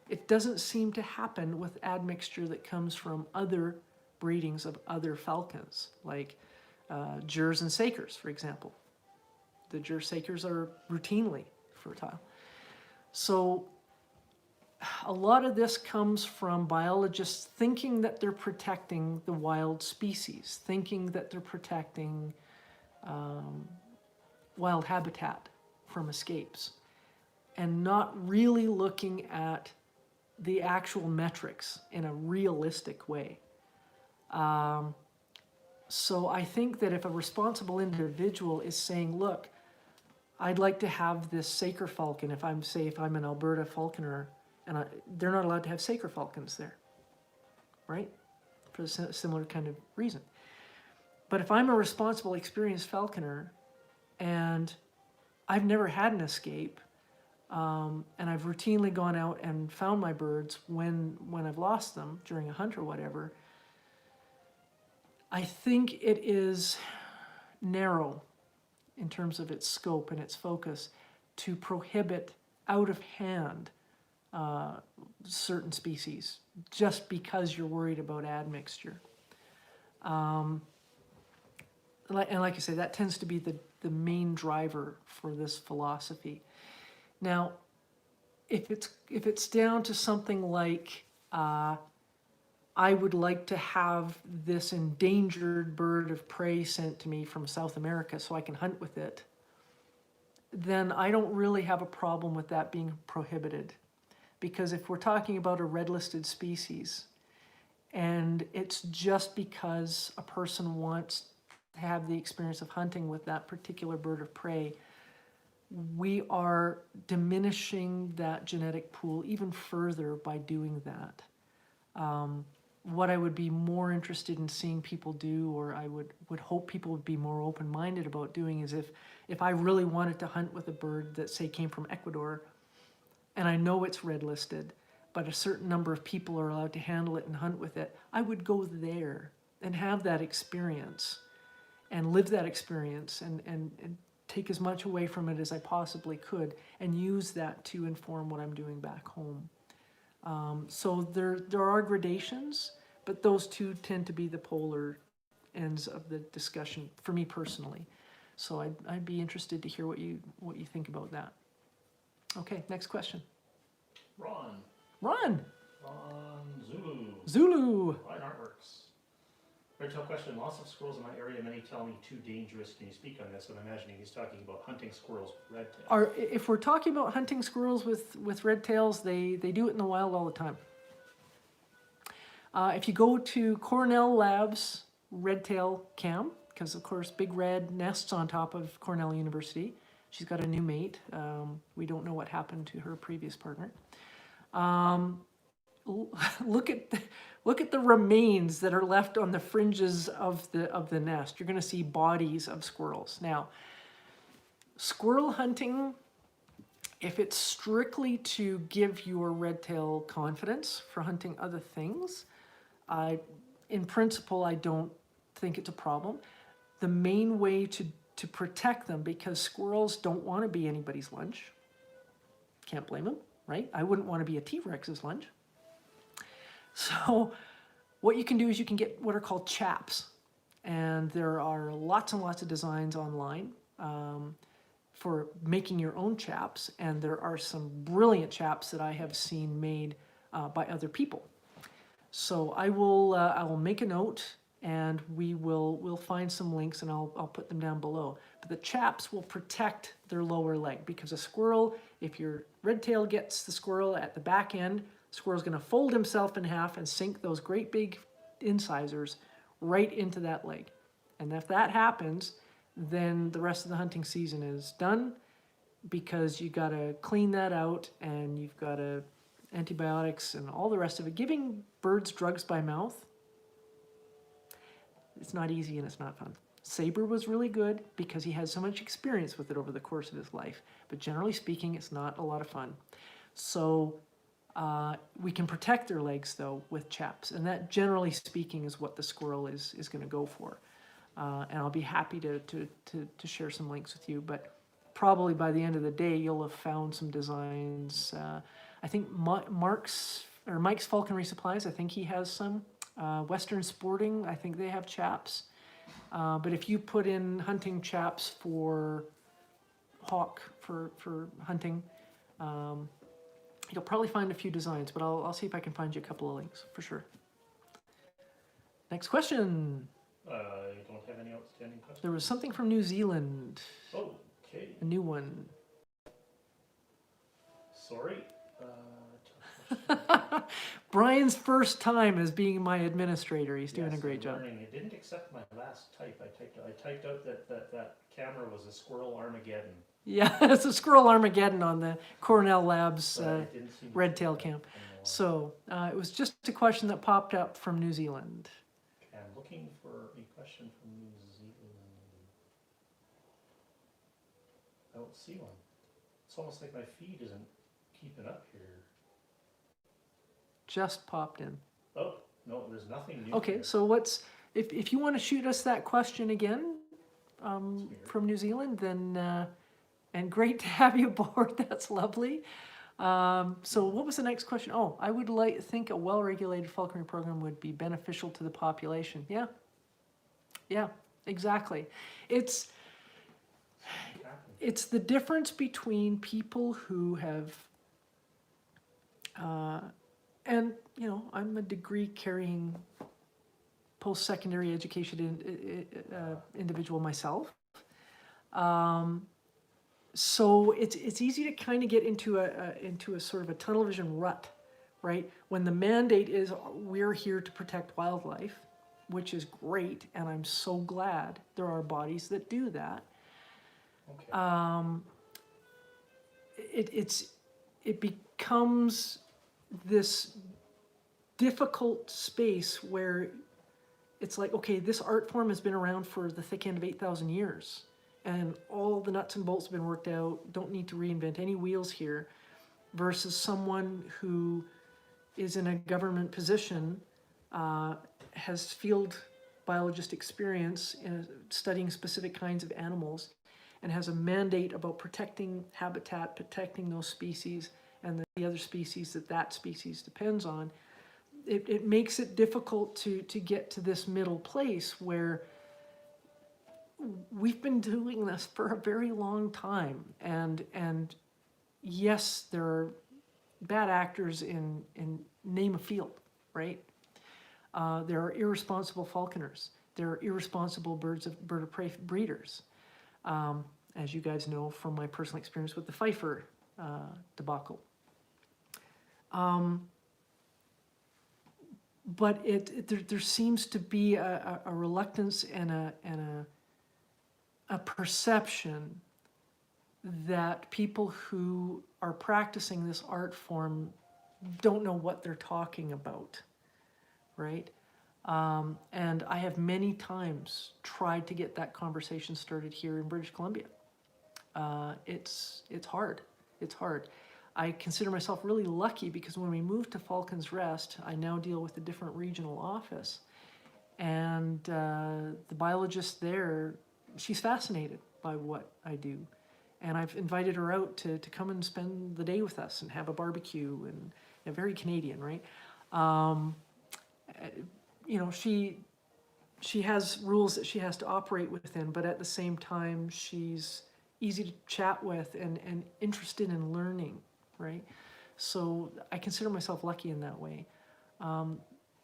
It doesn't seem to happen with admixture that comes from other breedings of other falcons, like Jers and Sakers, for example. The Jers Sakers are routinely fertile. So a lot of this comes from biologists thinking that they're protecting the wild species, thinking that they're protecting wild habitat from escapes, and not really looking at the actual metrics in a realistic way. So I think that if a responsible individual is saying, look, I'd like to have this Saker falcon, if I'm an Alberta falconer, and they're not allowed to have Saker falcons there, right? For a similar kind of reason. But if I'm a responsible, experienced falconer, and I've never had an escape, and I've routinely gone out and found my birds when I've lost them during a hunt or whatever, I think it is narrow in terms of its scope and its focus to prohibit out of hand certain species just because you're worried about admixture. And like I say, that tends to be the main driver for this philosophy. Now, if it's down to something like I would like to have this endangered bird of prey sent to me from South America so I can hunt with it, then I don't really have a problem with that being prohibited. Because if we're talking about a red listed species and it's just because a person wants to have the experience of hunting with that particular bird of prey, we are diminishing that genetic pool even further by doing that. What I would be more interested in seeing people do, or I would hope people would be more open-minded about doing, is if I really wanted to hunt with a bird that, say, came from Ecuador, and I know it's red listed, but a certain number of people are allowed to handle it and hunt with it, I would go there and have that experience and live that experience and take as much away from it as I possibly could and use that to inform what I'm doing back home. So there are gradations, but those two tend to be the polar ends of the discussion for me personally. So I'd be interested to hear what you think about that. Okay, next question. Ron. Ron. Zulu. Zulu. Fine artworks. Rachel question, lots of squirrels in my area, many tell me too dangerous. Can you speak on this? I'm imagining he's talking about hunting squirrels with red tails. If we're talking about hunting squirrels with red tails, they do it in the wild all the time. If you go to Cornell Labs red tail cam, because of course Big Red nests on top of Cornell University. She's got a new mate. We don't know what happened to her previous partner. Look at the remains that are left on the fringes of the nest. You're going to see bodies of squirrels. Now, squirrel hunting, if it's strictly to give your red tail confidence for hunting other things, in principle, I don't think it's a problem. The main way to protect them, because squirrels don't want to be anybody's lunch. Can't blame them, right? I wouldn't want to be a T-Rex's lunch. So what you can do is you can get what are called chaps. And there are lots and lots of designs online for making your own chaps. And there are some brilliant chaps that I have seen made by other people. So I will make a note, and we'll find some links, and I'll put them down below. But the chaps will protect their lower leg, because a squirrel, if your red tail gets the squirrel at the back end, the squirrel's going to fold himself in half and sink those great big incisors right into that leg. And if that happens, then the rest of the hunting season is done, because you got to clean that out, and you've got to antibiotics and all the rest of it. Giving birds drugs by mouth, it's not easy and it's not fun. Saber was really good because he had so much experience with it over the course of his life. But generally speaking, it's not a lot of fun. So we can protect their legs, though, with chaps. And that, generally speaking, is what the squirrel is going to go for. And I'll be happy to share some links with you. But probably by the end of the day, you'll have found some designs. I think Mike's Falconry Supplies, I think he has some. Western Sporting, I think they have chaps. But if you put in hunting chaps for hawk, for hunting, you'll probably find a few designs, but I'll see if I can find you a couple of links, for sure. Next question. I don't have any outstanding questions. There was something from New Zealand. Oh, okay. A new one. Sorry. Brian's first time as being my administrator. He's doing a great job. It didn't accept my last type. I typed out that camera was a squirrel Armageddon. Yeah, it's a squirrel Armageddon on the Cornell Labs red tail cam. So it was just a question that popped up from New Zealand. I'm looking for a question from New Zealand. I don't see one. It's almost like my feed isn't keeping up here. Just popped in. Oh, no, there's nothing new. Okay, here. so if you want to shoot us that question again from New Zealand, then and great to have you aboard. That's lovely. So what was the next question? Oh, I would think a well-regulated falconry program would be beneficial to the population. Yeah, exactly. It's the difference between people who have and, you know, I'm a degree-carrying post-secondary education individual myself. So it's easy to kind of get into a sort of a tunnel vision rut, right? When the mandate is we're here to protect wildlife, which is great, and I'm so glad there are bodies that do that. Okay. It becomes this difficult space where it's like, okay, this art form has been around for the thick end of 8,000 years, and all the nuts and bolts have been worked out, don't need to reinvent any wheels here, versus someone who is in a government position, has field biologist experience in studying specific kinds of animals, and has a mandate about protecting habitat, protecting those species, and the other species that species depends on. It makes it difficult to get to this middle place where we've been doing this for a very long time, and yes, there are bad actors in name a field, right? There are irresponsible falconers. There are irresponsible bird of prey breeders. As you guys know from my personal experience with the Pfeiffer debacle. But there seems to be a reluctance and a perception that people who are practicing this art form don't know what they're talking about, right? And I have many times tried to get that conversation started here in British Columbia. It's hard. It's hard. I consider myself really lucky because when we moved to Falcon's Rest, I now deal with a different regional office. And the biologist there, she's fascinated by what I do. And I've invited her out to come and spend the day with us and have a barbecue, and very Canadian, right? You know, she has rules that she has to operate within, but at the same time, she's easy to chat with and interested in learning, right? So I consider myself lucky in that way.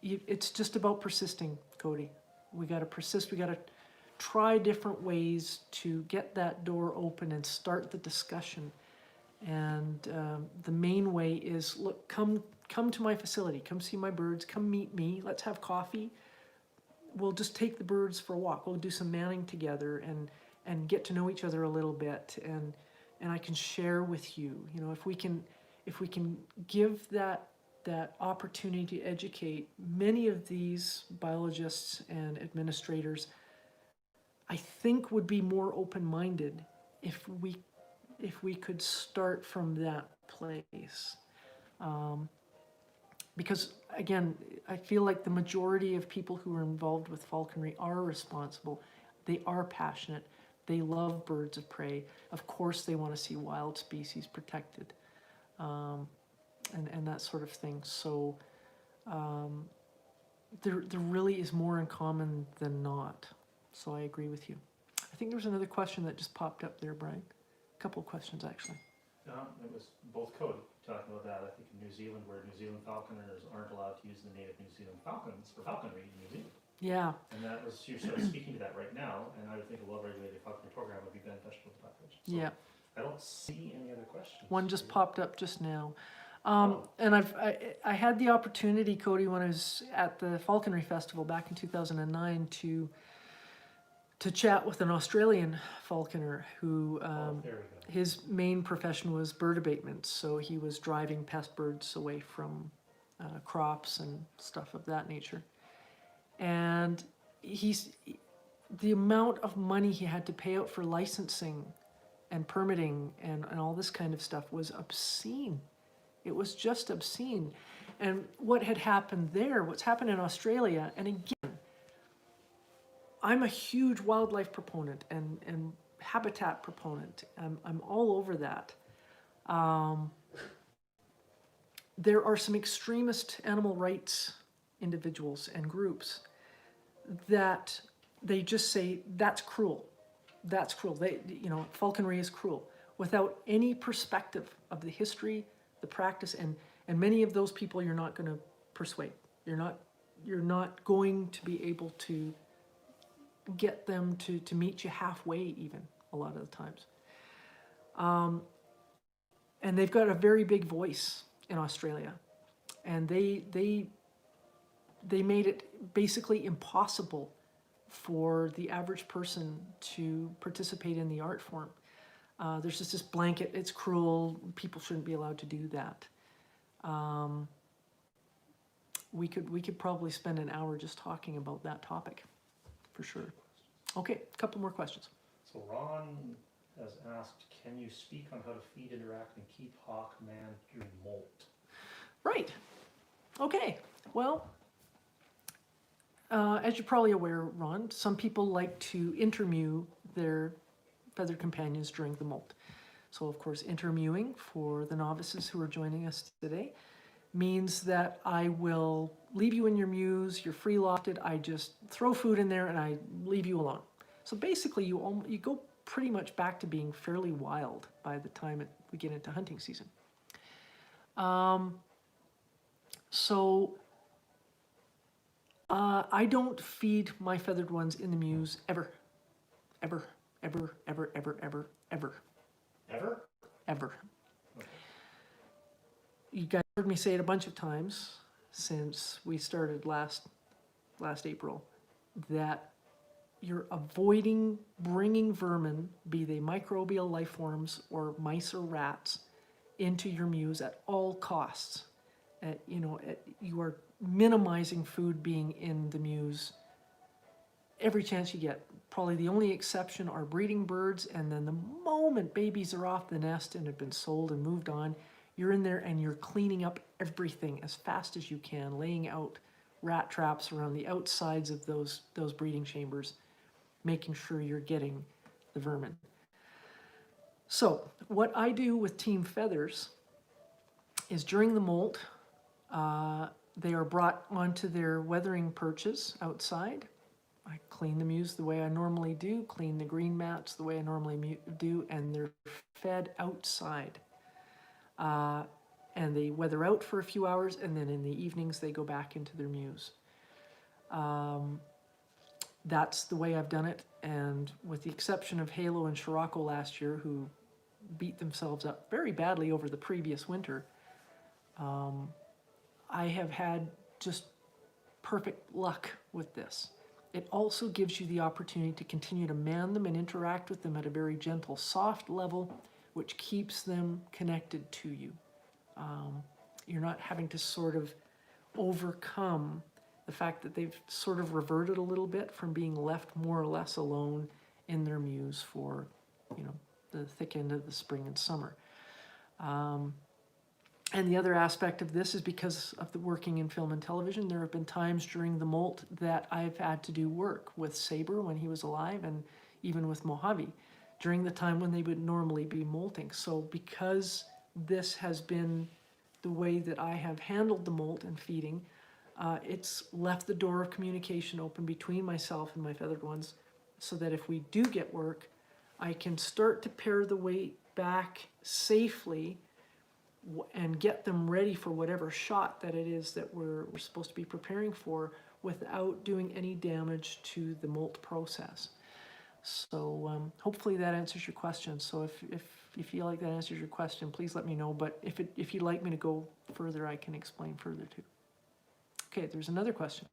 It's just about persisting, Cody. We got to persist. We got to try different ways to get that door open and start the discussion. And the main way is, look, come to my facility, come see my birds, come meet me, let's have coffee. We'll just take the birds for a walk. We'll do some manning together and get to know each other a little bit. And I can share with you, you know, if we can give that opportunity to educate many of these biologists and administrators, I think would be more open-minded if we could start from that place. Because again, I feel like the majority of people who are involved with falconry are responsible. They are passionate. They love birds of prey. Of course, they want to see wild species protected, and that sort of thing. So there really is more in common than not. So I agree with you. I think there was another question that just popped up there, Brian. A couple of questions, actually. It was both Cody talking about that. I think in New Zealand, where New Zealand falconers aren't allowed to use the native New Zealand falcons for falconry in New Zealand. Yeah. And that was, you're sort of speaking to that right now, and I would think a well-regulated falconry program would be beneficial to the population. So Yeah. I don't see any other questions. One just popped up just now. And I had the opportunity, Cody, when I was at the Falconry Festival back in 2009 to chat with an Australian falconer who There we go. his main profession was bird abatement. So he was driving pest birds away from crops and stuff of that nature. And the amount of money he had to pay out for licensing and permitting and all this kind of stuff was obscene. It was just obscene. And what had happened there, what's happened in Australia, and again, I'm a huge wildlife proponent and habitat proponent. I'm all over that. There are some extremist animal rights individuals and groups that they just say, that's cruel. That's cruel. Falconry is cruel, without any perspective of the history, the practice, and many of those people you're not going to persuade. You're not going to be able to get them to meet you halfway, even a lot of the times. And they've got a very big voice in Australia. And they made it basically impossible for the average person to participate in the art form. There's just this blanket, it's cruel, people shouldn't be allowed to do that. We could probably spend an hour just talking about that topic, for sure. Okay, a couple more questions. So Ron has asked, can you speak on how to feed, interact, and keep hawk man during molt? Right. Okay. Well, as you're probably aware, Ron, some people like to intermew their feathered companions during the molt. So, of course, intermewing, for the novices who are joining us today, means that I will leave you in your mews, you're free lofted, I just throw food in there and I leave you alone. So basically you go pretty much back to being fairly wild by the time we get into hunting season. I don't feed my feathered ones in the mews ever. Ever, ever, ever, ever, ever, ever. Ever? Ever. Okay. You guys heard me say it a bunch of times since we started last April, that you're avoiding bringing vermin, be they microbial life forms or mice or rats, into your mews at all costs. You are minimizing food being in the mews every chance you get. Probably the only exception are breeding birds, and then the moment babies are off the nest and have been sold and moved on, you're in there and you're cleaning up everything as fast as you can, laying out rat traps around the outsides of those breeding chambers, making sure you're getting the vermin. So what I do with team feathers is during the molt, they are brought onto their weathering perches outside. I clean the mews the way I normally do, clean the green mats the way I normally do, and they're fed outside. And they weather out for a few hours, and then in the evenings they go back into their mews. That's the way I've done it, and with the exception of Halo and Scirocco last year, who beat themselves up very badly over the previous winter, I have had just perfect luck with this. It also gives you the opportunity to continue to man them and interact with them at a very gentle, soft level, which keeps them connected to you. You're not having to sort of overcome the fact that they've sort of reverted a little bit from being left more or less alone in their mews for, the thick end of the spring and summer. And the other aspect of this is because of the working in film and television, there have been times during the molt that I've had to do work with Sabre when he was alive, and even with Mojave during the time when they would normally be molting. So because this has been the way that I have handled the molt and feeding, it's left the door of communication open between myself and my feathered ones, so that if we do get work, I can start to pare the weight back safely and get them ready for whatever shot that it is that we're supposed to be preparing for, without doing any damage to the molt process. So hopefully that answers your question. So if you feel like that answers your question, please let me know. But if you'd like me to go further, I can explain further too. Okay, there's another question.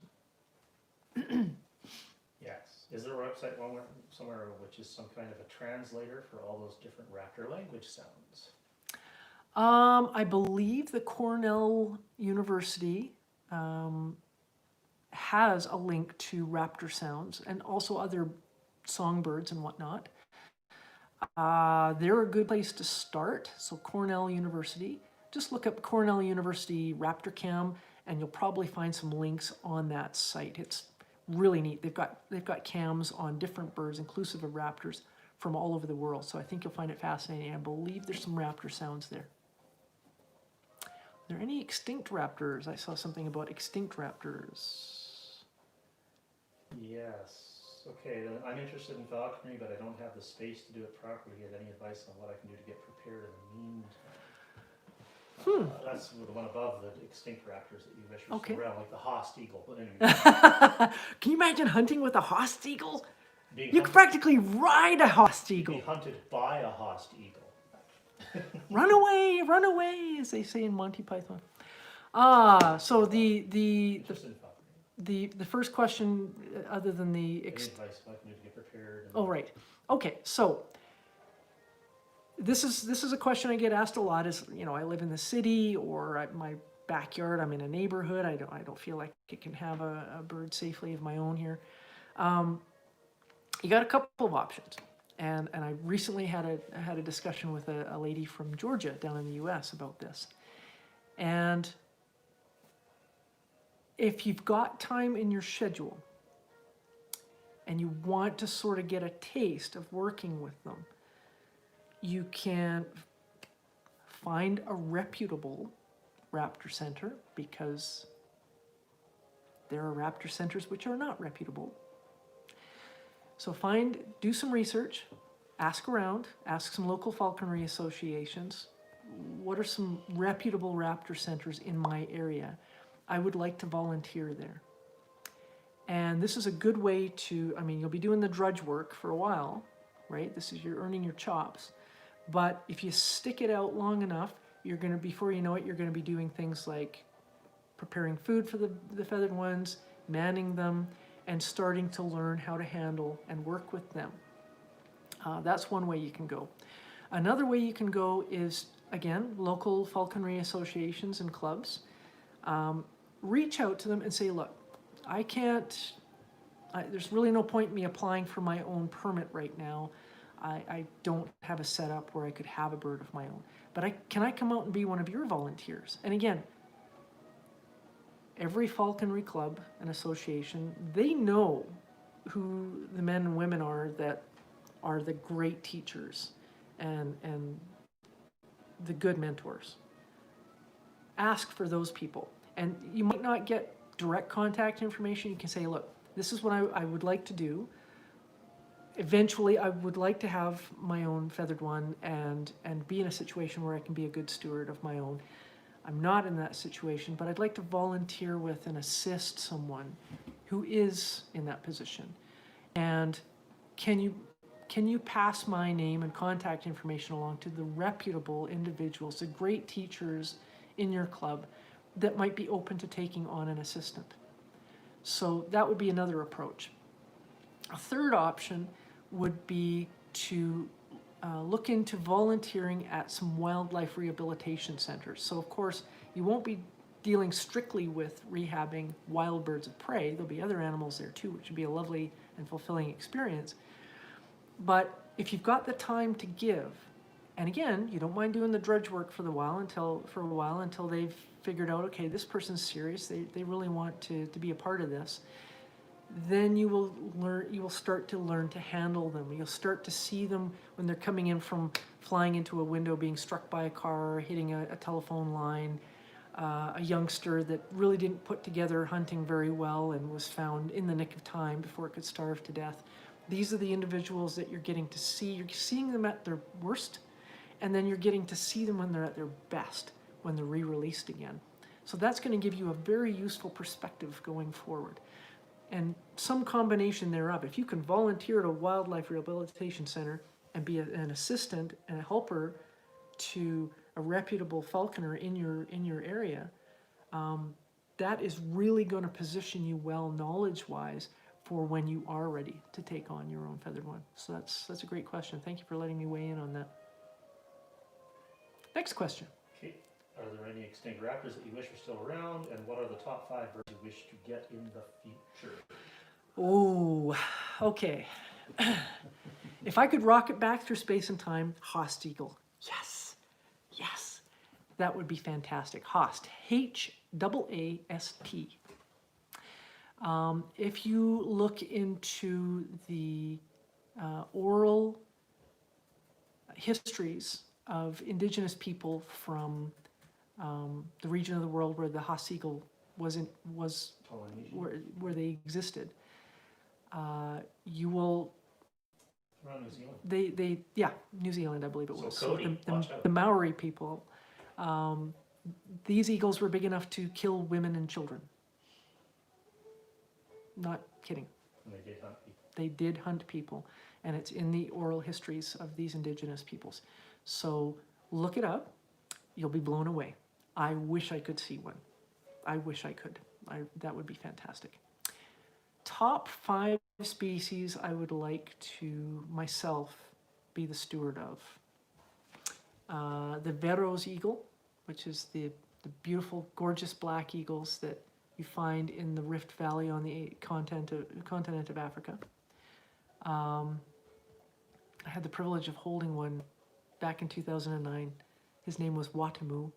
Yes. Is there a website somewhere which is some kind of a translator for all those different raptor language sounds? I believe the Cornell University has a link to raptor sounds and also other songbirds and whatnot. They're a good place to start. So Cornell University, just look up Cornell University Raptor Cam, and you'll probably find some links on that site. It's really neat. They've got cams on different birds, inclusive of raptors, from all over the world. So I think you'll find it fascinating. I believe there's some raptor sounds there. Are there any extinct raptors? I saw something about extinct raptors. Yes. Okay, then I'm interested in falconry, but I don't have the space to do it properly. Do you have any advice on what I can do to get prepared in the meantime? That's the one above the extinct raptors that you wish were still around, like the Haast eagle. But anyway. Can you imagine hunting with a Haast eagle? You could practically ride a Haast eagle. Be hunted by a Haast eagle. run away, as they say in Monty Python. So Interested in falconry. the first question, other than the Any advice what I can do to get prepared? And oh, right. Okay, so this is a question I get asked a lot. Is, you know, I live in the city, or at my backyard, I'm in a neighborhood. I don't feel like I can have a bird safely of my own here. You got a couple of options, and I recently had a discussion with a lady from Georgia down in the U.S. about this. And if you've got time in your schedule and you want to sort of get a taste of working with them, you can find a reputable raptor center, because there are raptor centers which are not reputable. So do some research, ask around, ask some local falconry associations, what are some reputable raptor centers in my area? I would like to volunteer there. And this is a good way to, I mean, you'll be doing the drudge work for a while, right? You're earning your chops. But if you stick it out long enough, you're going to, before you know it, you're going to be doing things like preparing food for the feathered ones, manning them, and starting to learn how to handle and work with them. That's one way you can go. Another way you can go is, again, local falconry associations and clubs. Reach out to them and say, look, there's really no point in me applying for my own permit right now. I don't have a setup where I could have a bird of my own. But can I come out and be one of your volunteers? And again, every falconry club and association, they know who the men and women are that are the great teachers and the good mentors. Ask for those people. And you might not get direct contact information. You can say, look, this is what I would like to do. Eventually, I would like to have my own feathered one and be in a situation where I can be a good steward of my own. I'm not in that situation, but I'd like to volunteer with and assist someone who is in that position. And can you pass my name and contact information along to the reputable individuals, the great teachers in your club that might be open to taking on an assistant? So that would be another approach. A third option would be to look into volunteering at some wildlife rehabilitation centers. So of course, you won't be dealing strictly with rehabbing wild birds of prey. There'll be other animals there too, which would be a lovely and fulfilling experience. But if you've got the time to give, and again, you don't mind doing the drudge work for a while until they've figured out, okay, this person's serious, they really want to be a part of this, then you will start to learn to handle them. You'll start to see them when they're coming in from flying into a window, being struck by a car, hitting a telephone line, a youngster that really didn't put together hunting very well and was found in the nick of time before it could starve to death. These are the individuals that you're getting to see. You're seeing them at their worst, and then you're getting to see them when they're at their best, when they're re-released again. So that's going to give you a very useful perspective going forward. And some combination thereof. If you can volunteer at a wildlife rehabilitation center and be an assistant and a helper to a reputable falconer in your area, that is really going to position you well knowledge-wise for when you are ready to take on your own feathered one. So that's a great question. Thank you for letting me weigh in on that. Next question. Okay. Are there any extinct raptors that you wish were still around, and what are the top 5 birds you wish to get in the future? Oh, okay. If I could rocket back through space and time, Haast eagle. Yes, yes, that would be fantastic. Haast, H-A-A-S-T. If you look into the oral histories of indigenous people from the region of the world where the Haast eagle was where they existed, you will. Around New Zealand. New Zealand, I believe it was. So Cody, watch out. The Maori people, these eagles were big enough to kill women and children. Not kidding. And they did hunt people. They did hunt people, and it's in the oral histories of these indigenous peoples. So Look it up. You'll be blown away. I wish I could see one. I wish I could. That would be fantastic. Top 5 species I would like to myself be the steward of. The Verreaux's eagle, which is the beautiful, gorgeous black eagles that you find in the Rift Valley on the continent of Africa. I had the privilege of holding one back in 2009. His name was Watamu.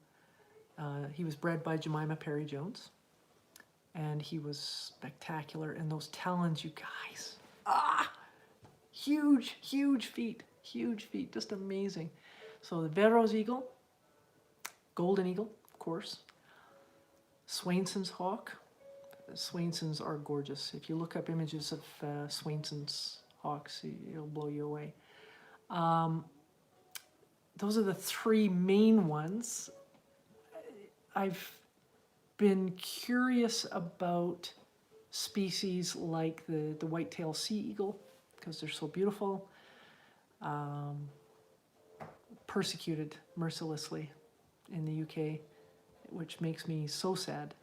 He was bred by Jemima Perry Jones, and he was spectacular. And those talons, you guys, huge, huge feet, just amazing. So the Verreaux's eagle, golden eagle, of course, Swainson's hawk. Swainson's are gorgeous. If you look up images of Swainson's hawks, it'll blow you away. Those are the 3 main ones. I've been curious about species like the white-tailed sea eagle because they're so beautiful. Persecuted mercilessly in the UK, which makes me so sad.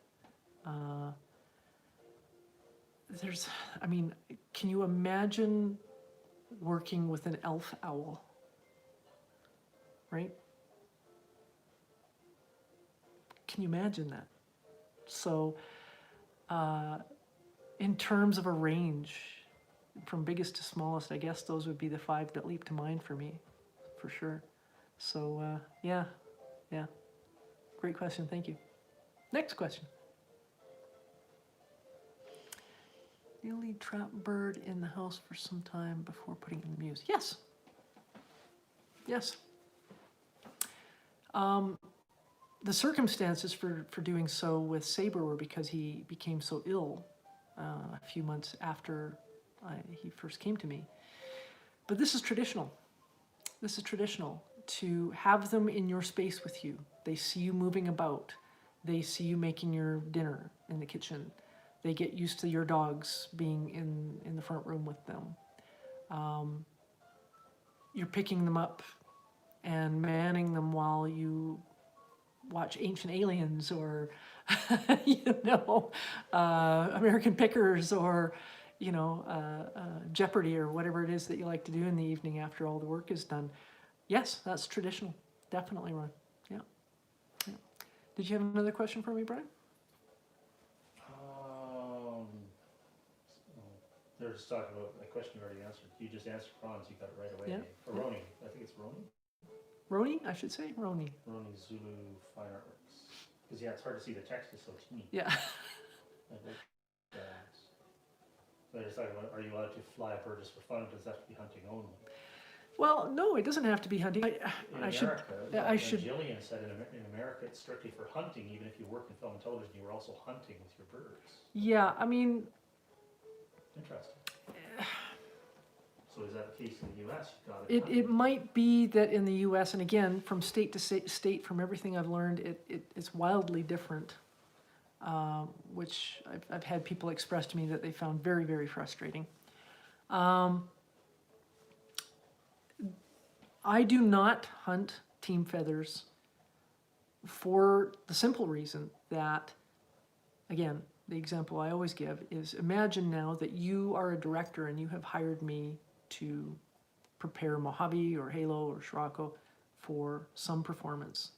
Can you imagine working with an elf owl, right? Can you imagine that? So, in terms of a range, from biggest to smallest, I guess those would be the 5 that leap to mind for me, for sure. So, yeah. Great question, thank you. Next question. You lead trap bird in the house for some time before putting it in the muse. Yes. The circumstances for doing so with Sabre were because he became so ill a few months after he first came to me. But this is traditional. This is traditional to have them in your space with you. They see you moving about. They see you making your dinner in the kitchen. They get used to your dogs being in the front room with them. You're picking them up and manning them while you watch Ancient Aliens or, American Pickers or, Jeopardy or whatever it is that you like to do in the evening after all the work is done. Yes, that's traditional. Definitely, Ron. Yeah. Did you have another question for me, Brian? They're just talking about a question you already answered. You just answered Ron's, you got it right away. Yeah. Roni, I think it's Roni. Roni, I should say Roni. Roni Zulu Fine Artworks. Because it's hard to see, the text is so teeny. Yeah. They're just talking about, are you allowed to fly a bird just for fun? Does that have to be hunting only? Well, no, it doesn't have to be hunting. Jillian said in America it's strictly for hunting, even if you work in film and television, you were also hunting with your birds. Yeah, Interesting. So is that the case in the U.S.? It might be that in the U.S., and again, from state to state, from everything I've learned, it's wildly different, which I've had people express to me that they found very, very frustrating. I do not hunt team feathers for the simple reason that, again, the example I always give is imagine now that you are a director and you have hired me to prepare Mojave or Halo or Scirocco for some performance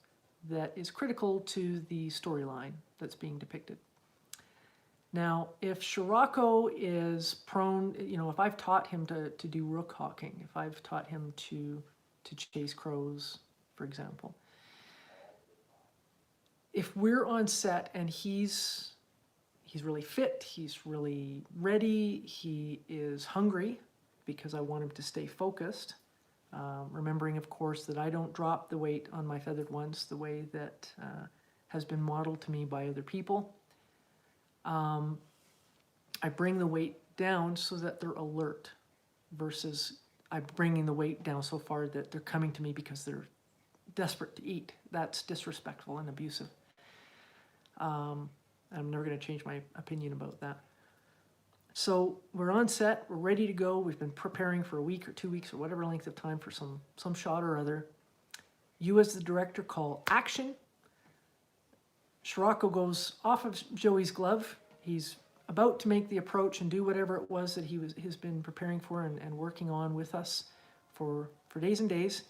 that is critical to the storyline that's being depicted. Now, if Scirocco is prone, if I've taught him to do rook hawking, if I've taught him to chase crows, for example, if we're on set and he's really fit, he's really ready, he is hungry because I want him to stay focused, remembering, of course, that I don't drop the weight on my feathered ones the way that has been modeled to me by other people. I bring the weight down so that they're alert versus I'm bringing the weight down so far that they're coming to me because they're desperate to eat. That's disrespectful and abusive. I'm never going to change my opinion about that. So we're on set, we're ready to go. We've been preparing for a week or 2 weeks or whatever length of time for some shot or other. You as the director call action. Scirocco goes off of Joey's glove. He's about to make the approach and do whatever it was that he's been preparing for and working on with us for days and days.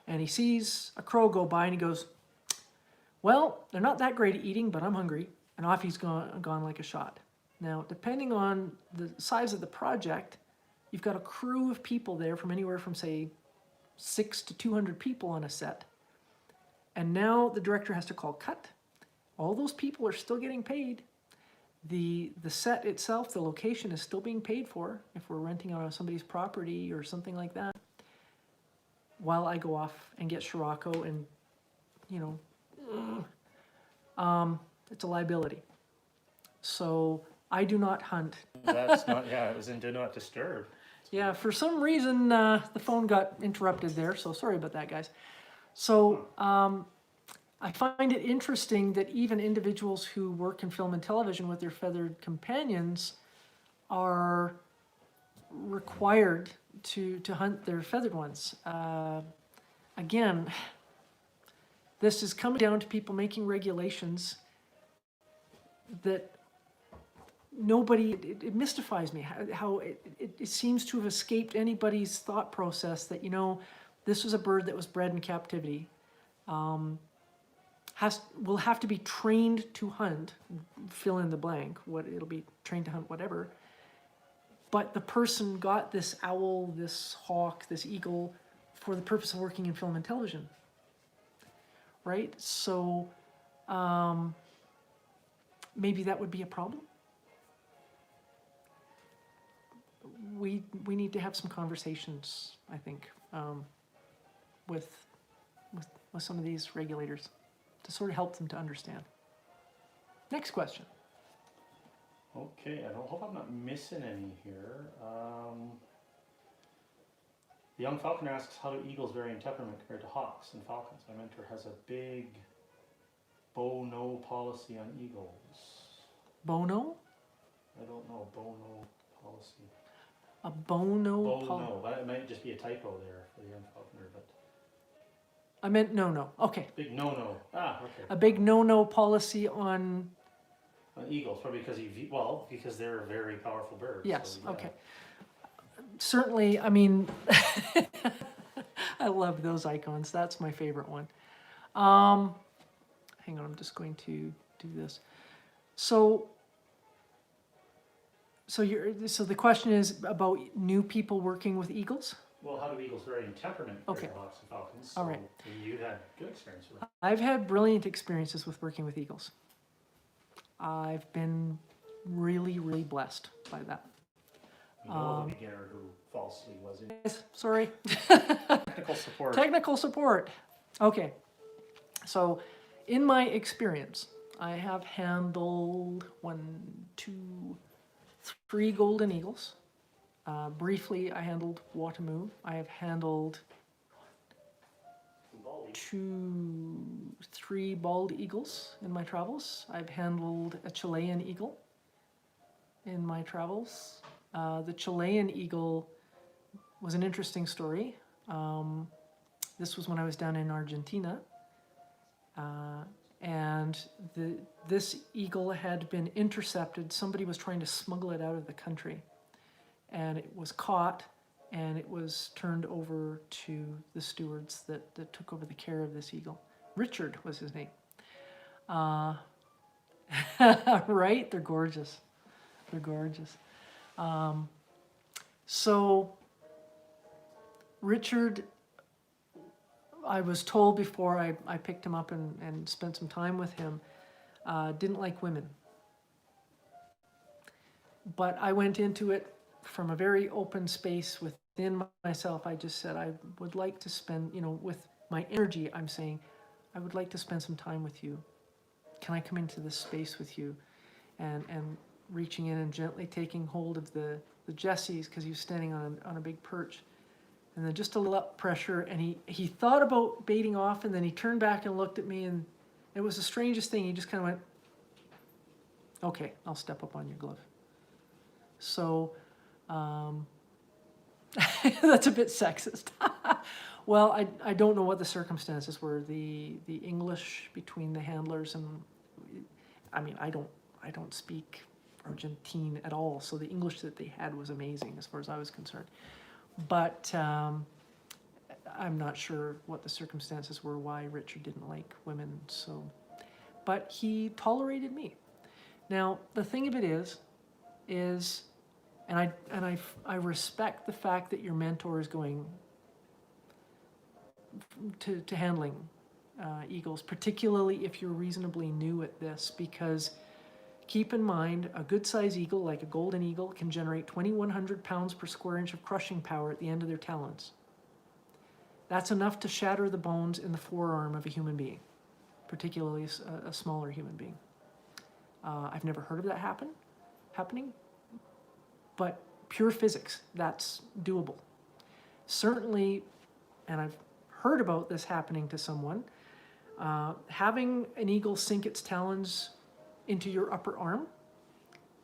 And he sees a crow go by and he goes, well, they're not that great at eating, but I'm hungry. And off he's gone like a shot. Now, depending on the size of the project, you've got a crew of people there from anywhere from, say, 6 to 200 people on a set. And now the director has to call cut. All those people are still getting paid. The set itself, the location is still being paid for if we're renting out on somebody's property or something like that. While I go off and get Scirocco and, you know, it's a liability. So I do not hunt. That's not, yeah, it was in do not disturb. Yeah, for some reason the phone got interrupted there, so sorry about that, guys. So I find it interesting that even individuals who work in film and television with their feathered companions are required to hunt their feathered ones. Again, this is coming down to people making regulations that nobody, it mystifies me how it seems to have escaped anybody's thought process that, you know, this was a bird that was bred in captivity. Will have to be trained to hunt, fill in the blank, what it'll be trained to hunt, whatever. But the person got this owl, this hawk, this eagle for the purpose of working in film and television, right? So maybe that would be a problem. We need to have some conversations, I think, with some of these regulators to sort of help them to understand. Next question. Okay, I hope I'm not missing any here. The young falconer asks, how do eagles vary in temperament compared to hawks and falcons? My mentor has a big bow-no policy on eagles. Bono? I don't know, bow-no policy. A bono policy? Bow-no, it might just be a typo there for the young falconer, but... I meant no. Okay. Big no-no. Ah, okay. A big no policy on... Eagles, probably because they're very powerful birds. Yes, so, yeah. okay. Certainly, I mean, I love those icons. That's my favorite one. Hang on, I'm just going to do this. So the question is about new people working with eagles? Well, how do eagles vary in temperament compared to hawks and falcons? All right. You had good experience with them. I've had brilliant experiences with working with eagles. I've been really, really blessed by that. We know the beginner who falsely was in Sorry. technical support. Technical support. Okay. So, in my experience, I have handled 3 golden eagles. Briefly, I handled Watamu. I have handled 3 bald eagles in my travels. I've handled a Chilean eagle in my travels. The Chilean eagle was an interesting story. This was when I was down in Argentina. And this eagle had been intercepted. Somebody was trying to smuggle it out of the country. And it was caught, and it was turned over to the stewards that took over the care of this eagle. Richard was his name. Right? They're gorgeous. They're gorgeous. So Richard, I was told before I picked him up and spent some time with him, didn't like women. But I went into it from a very open space within myself. I just said, I would like to spend, with my energy, I'm saying, I would like to spend some time with you. Can I come into this space with you? And reaching in and gently taking hold of the Jessies, because he was standing on a big perch. And then just a little up pressure, and he thought about baiting off, and then he turned back and looked at me, and it was the strangest thing. He just kind of went, okay, I'll step up on your glove. So That's a bit sexist. Well, I don't know what the circumstances were. The English between the handlers and, I mean, I don't speak Argentine at all, so the English that they had was amazing as far as I was concerned. But I'm not sure what the circumstances were, why Richard didn't like women. So, but he tolerated me. Now the thing of it is, and I respect the fact that your mentor is going to handling eagles, particularly if you're reasonably new at this, because keep in mind, a good size eagle, like a golden eagle, can generate 2,100 pounds per square inch of crushing power at the end of their talons. That's enough to shatter the bones in the forearm of a human being, particularly a smaller human being. I've never heard of that happening, but pure physics, that's doable. Certainly, and I've heard about this happening to someone, having an eagle sink its talons into your upper arm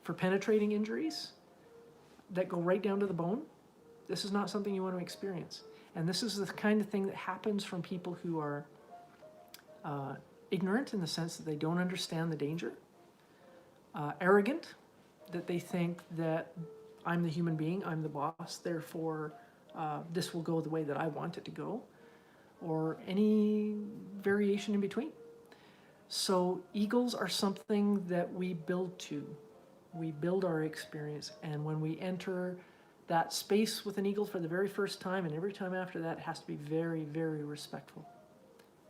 for penetrating injuries that go right down to the bone, this is not something you want to experience. And this is the kind of thing that happens from people who are ignorant in the sense that they don't understand the danger, arrogant, that they think that I'm the human being, I'm the boss, therefore this will go the way that I want it to go, or any variation in between. So eagles are something that we build to. We build our experience, and when we enter that space with an eagle for the very first time, and every time after that, it has to be very, very respectful.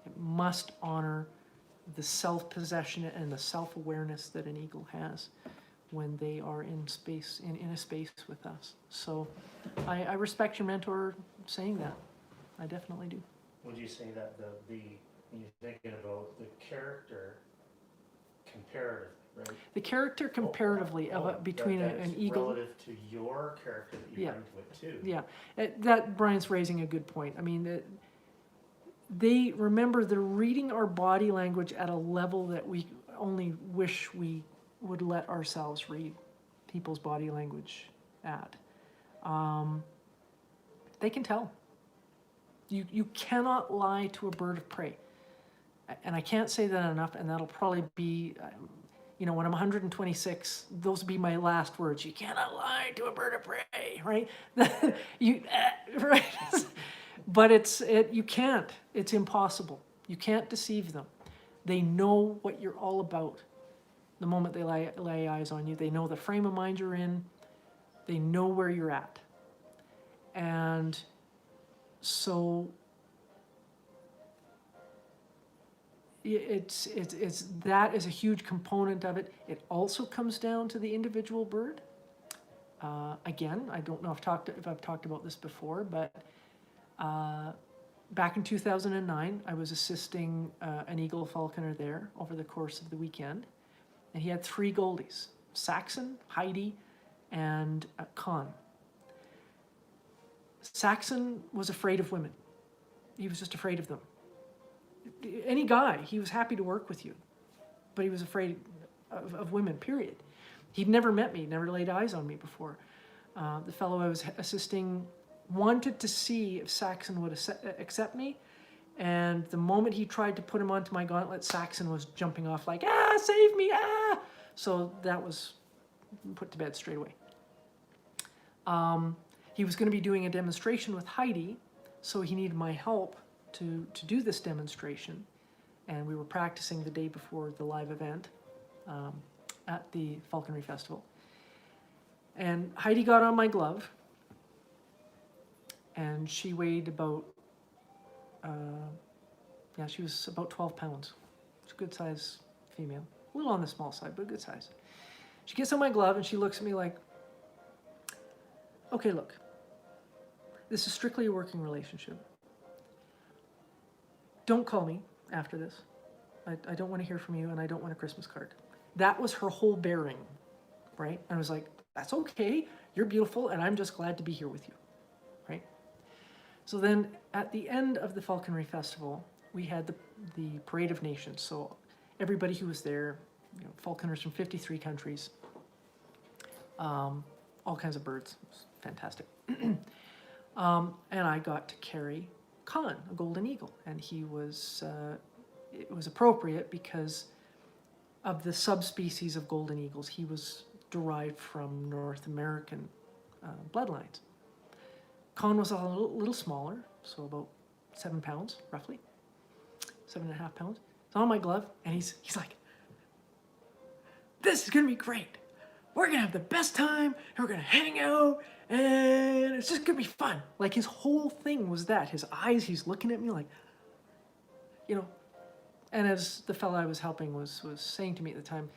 It must honor the self-possession and the self-awareness that an eagle has when they are in space, in a space with us. So I respect your mentor saying that. I definitely do. Would you say that when you're thinking about the character comparative, right? The character comparatively between an eagle, relative to your character that you bring to it too. Yeah, that Brian's raising a good point. I mean, they remember they're reading our body language at a level that we only wish we would let ourselves read people's body language at. They can tell. You cannot lie to a bird of prey. And I can't say that enough, and that'll probably be, when I'm 126, those will be my last words. You cannot lie to a bird of prey, right? Right? But you can't. It's impossible. You can't deceive them. They know what you're all about. The moment they lay eyes on you, they know the frame of mind you're in. They know where you're at. And so that is a huge component of it. It also comes down to the individual bird. Again, I don't know if I've talked about this before, but back in 2009, I was assisting an eagle falconer there over the course of the weekend, and he had 3 goldies: Saxon, Heidi, and Con. Saxon was afraid of women. He was just afraid of them. Any guy, he was happy to work with you, but he was afraid of women, period. He'd never met me, never laid eyes on me before. The fellow I was assisting wanted to see if Saxon would accept me, and the moment he tried to put him onto my gauntlet, Saxon was jumping off like, save me, So that was put to bed straight away. He was going to be doing a demonstration with Heidi, so he needed my help to do this demonstration, and we were practicing the day before the live event at the Falconry Festival. And Heidi got on my glove, and she weighed about, she was about 12 pounds. It's a good size female. A little on the small side, but good size. She gets on my glove and she looks at me like, okay, look, this is strictly a working relationship. Don't call me after this. I don't want to hear from you, and I don't want a Christmas card. That was her whole bearing, right? And I was like, that's okay. You're beautiful, and I'm just glad to be here with you, right? So then at the end of the Falconry Festival, we had the Parade of Nations. So everybody who was there, falconers from 53 countries, all kinds of birds. It was fantastic. And I got to carry Khan, a golden eagle, and he was, it was appropriate because of the subspecies of golden eagles. He was derived from North American bloodlines. Khan was a little smaller, so about 7 pounds, roughly, 7.5 pounds. It's on my glove, and he's like, this is gonna be great. We're gonna have the best time, and we're gonna hang out, and it's just gonna be fun. Like, his whole thing was that. His eyes, he's looking at me like, you know. And as the fellow I was helping was saying to me at the time,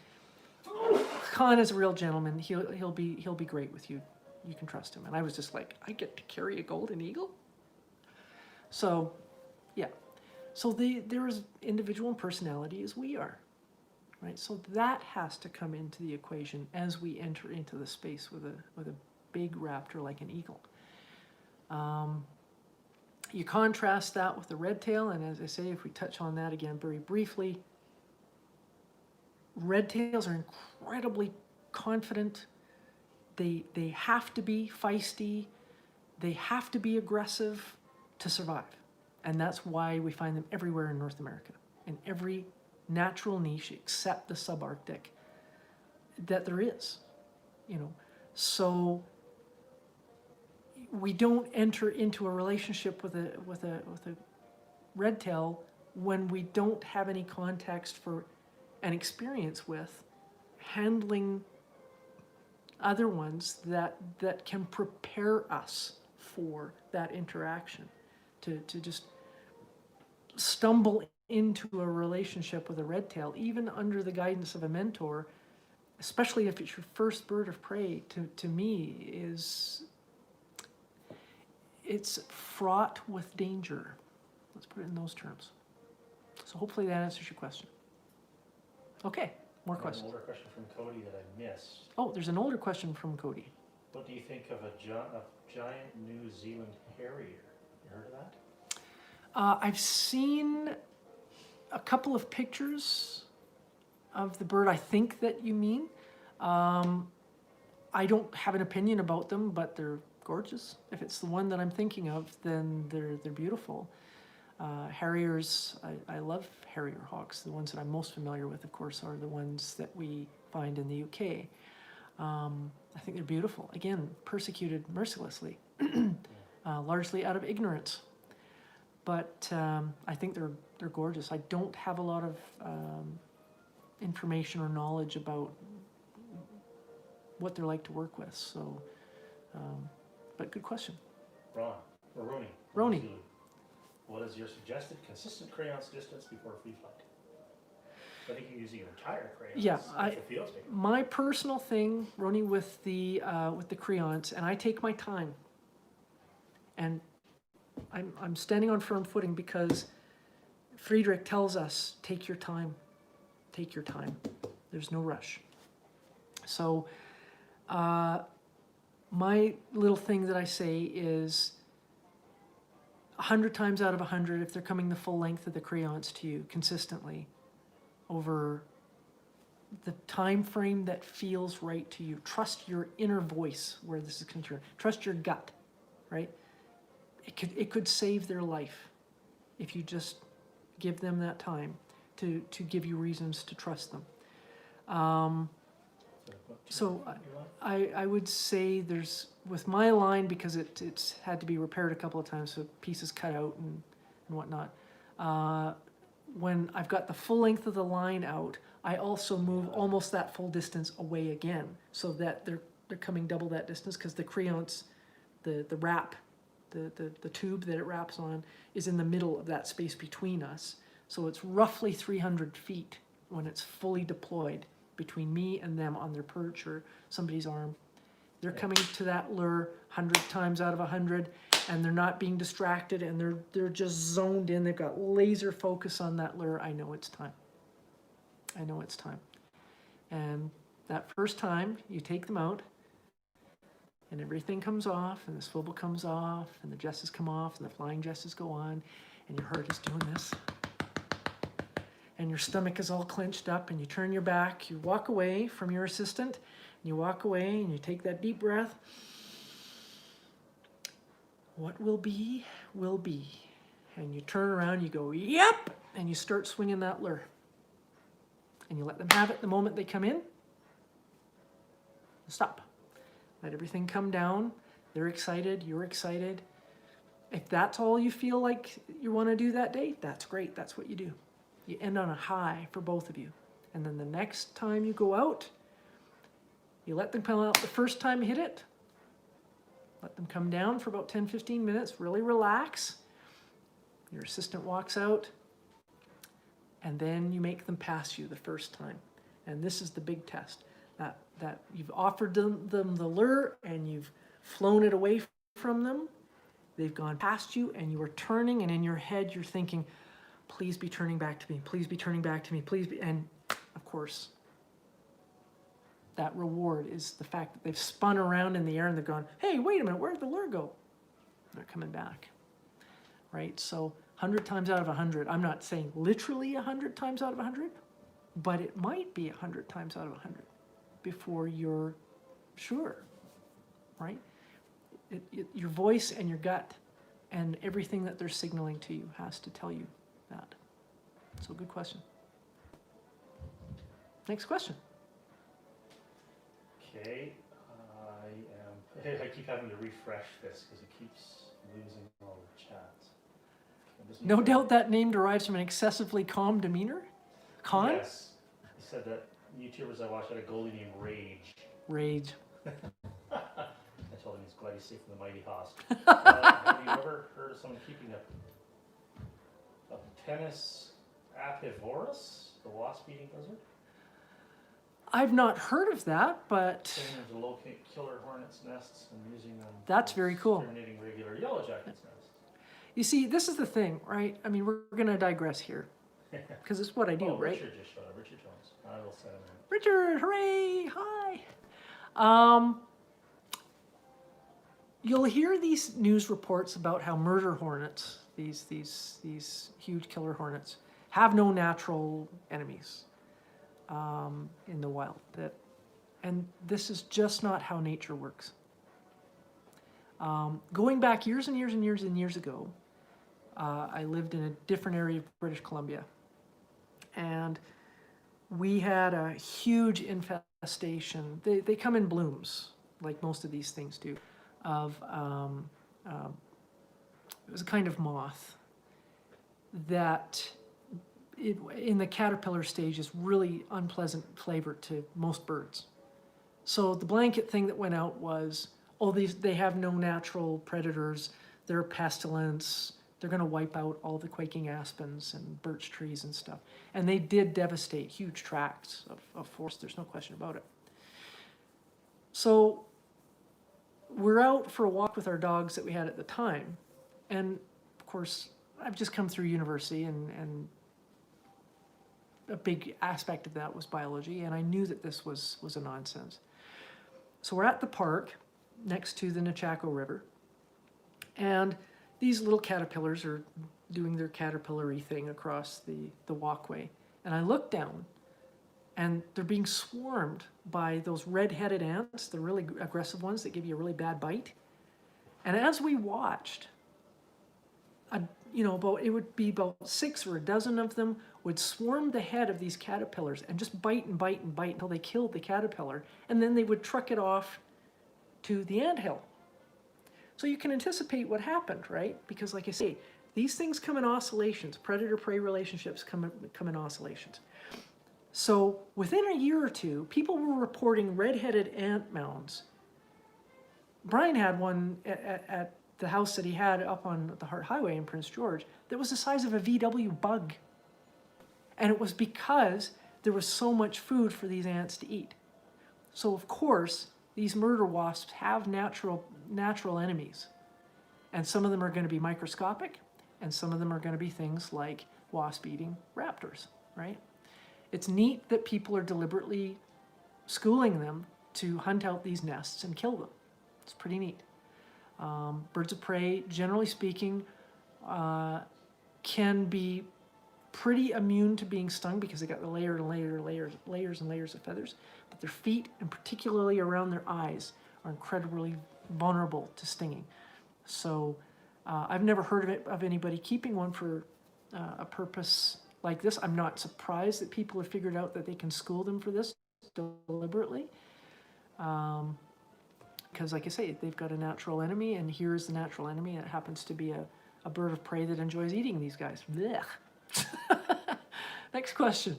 Khan is a real gentleman. He'll be great with you. You can trust him. And I was just like, I get to carry a golden eagle? So, yeah. So there is individual personality as we are, right? So that has to come into the equation as we enter into the space with a big raptor like an eagle. You contrast that with the red tail, and as I say, if we touch on that again very briefly, red tails are incredibly confident. They have to be feisty. They have to be aggressive to survive. And that's why we find them everywhere in North America, in every natural niche except the subarctic that there is, you know. So we don't enter into a relationship with a red tail when we don't have any context for an experience with handling other ones that can prepare us for that interaction. To just stumble into a relationship with a red tail, even under the guidance of a mentor, especially if it's your first bird of prey, to me it's fraught with danger. Let's put it in those terms. So hopefully that answers your question. Okay, more questions. An older question from Cody that I missed. Oh, there's an older question from Cody. What do you think of a giant New Zealand Harrier? You heard of that? I've seen a couple of pictures of the bird I think that you mean. I don't have an opinion about them, but they're gorgeous. If it's the one that I'm thinking of, then they're beautiful. Harriers, I love harrier hawks. The ones that I'm most familiar with, of course, are the ones that we find in the UK. I think they're beautiful. Again, persecuted mercilessly, largely out of ignorance. But I think they're gorgeous. I don't have a lot of information or knowledge about what they're like to work with. So, but good question. Roni. What is your suggested consistent crayons distance before free flight? I think you're using an entire crayon. Yeah, field my personal thing, Roni, with the crayons, and I take my time. And I'm standing on firm footing because Frederick tells us, take your time. Take your time. There's no rush. So my little thing that I say is 100 times out of 100, if they're coming the full length of the crayons to you consistently over the time frame that feels right to you, trust your inner voice where this is concerned. Trust your gut, right? It could save their life if you just give them that time to give you reasons to trust them. So I would say there's, with my line, because it's had to be repaired a couple of times, so pieces cut out and whatnot. When I've got the full length of the line out, I also move almost that full distance away again, so that they're coming double that distance, because the crayons, the wrap, the tube that it wraps on is in the middle of that space between us. So it's roughly 300 feet when it's fully deployed between me and them on their perch or somebody's arm. They're coming to that lure 100 times out of 100, and they're not being distracted, and they're just zoned in. They've got laser focus on that lure. I know it's time. I know it's time. And that first time, you take them out, and everything comes off, and the swivel comes off, and the jesses come off, and the flying jesses go on, and your heart is doing this. And your stomach is all clenched up, and you turn your back, you walk away from your assistant, and you walk away, and you take that deep breath. what will be, will be. And you turn around, you go, yep, and you start swinging that lure. And you let them have it the moment they come in. Stop. Let everything come down. They're excited, you're excited. If that's all you feel like you want to do that day, that's great, that's what you do. You end on a high for both of you. And then the next time you go out, you let them come out the first time you hit it. Let them come down for about 10, 15 minutes, really relax. Your assistant walks out, and then you make them pass you the first time. And this is the big test. That you've offered them the lure and you've flown it away from them. They've gone past you and you are turning, and in your head you're thinking, please be turning back to me, please be turning back to me, please be. And of course, that reward is the fact that they've spun around in the air and they've gone, hey, wait a minute, where'd the lure go? They're coming back, right? So 100 times out of 100, I'm not saying literally 100 times out of 100, but it might be 100 times out of 100 before you're sure, right? Your voice and your gut and everything that they're signaling to you has to tell you that. So good question. Next question. Okay, I keep having to refresh this because it keeps losing all the chats. No doubt that name derives from an excessively calm demeanor? Con? Yes. He said that YouTubers I watch had a goalie named Rage. Rage. I told him he's glad he's safe from the mighty Host. Have you ever heard of someone keeping a Penis apivorus, the wasp-eating lizard? I've not heard of that, but Saying to locate killer hornets' nests and using them. That's very cool. Exterminating regular yellow jackets' nests. you see, this is the thing, right? I mean, we're going to digress here because it's what I do, right? Richard just showed up. Richard Jones. I will send him in. Richard, hooray, hi. You'll hear these news reports about how murder hornets, these huge killer hornets, have no natural enemies in the wild. And this is just not how nature works. Going back years and years and years and years ago, I lived in a different area of British Columbia, and we had a huge infestation. They come in blooms, like most of these things do, of it was a kind of moth that in the caterpillar stage is really unpleasant flavor to most birds. So the blanket thing that went out was, oh, they have no natural predators, they're a pestilence, they're going to wipe out all the quaking aspens and birch trees and stuff. And they did devastate huge tracts of forest, there's no question about it. So we're out for a walk with our dogs that we had at the time. And of course, I've just come through university and a big aspect of that was biology, and I knew that this was a nonsense. So we're at the park next to the Nechako River, and these little caterpillars are doing their caterpillar-y thing across the walkway. And I look down, and they're being swarmed by those red-headed ants, the really aggressive ones that give you a really bad bite. And as we watched, it would be about 6 or a dozen of them would swarm the head of these caterpillars and just bite and bite and bite until they killed the caterpillar, and then they would truck it off to the anthill. So you can anticipate what happened, right? Because like I say, these things come in oscillations. Predator-prey relationships come in oscillations. So within a year or two, people were reporting red-headed ant mounds. Brian had one at the house that he had up on the Hart Highway in Prince George that was the size of a VW bug. And it was because there was so much food for these ants to eat. So of course, these murder wasps have natural enemies. And some of them are going to be microscopic, and some of them are going to be things like wasp-eating raptors, right? It's neat that people are deliberately schooling them to hunt out these nests and kill them. It's pretty neat. Birds of prey, generally speaking, can be pretty immune to being stung because they got the layers and layers of feathers. But their feet, and particularly around their eyes, are incredibly vulnerable to stinging. So I've never heard of anybody keeping one for a purpose like this. I'm not surprised that people have figured out that they can school them for this deliberately. Because like I say, they've got a natural enemy, and here's the natural enemy, and it happens to be a bird of prey that enjoys eating these guys. Blech. Next question.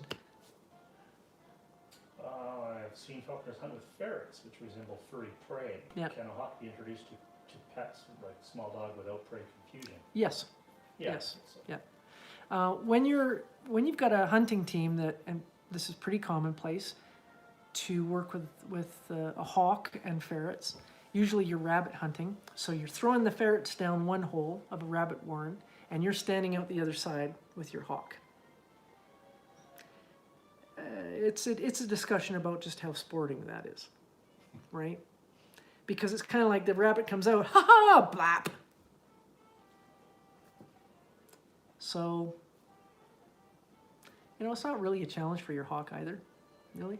I've seen falconers hunt with ferrets, which resemble furry prey. Yeah. Can a hawk be introduced to pets, like small dog, without prey confusion? Yes. Yeah, Yes. so. Yeah. When you've got a hunting team that, and this is pretty commonplace, to work with a hawk and ferrets. Usually you're rabbit hunting, so you're throwing the ferrets down one hole of a rabbit warren, and you're standing out the other side with your hawk. It's a discussion about just how sporting that is, right? Because it's kind of like the rabbit comes out, ha ha, blap. So, it's not really a challenge for your hawk either, really.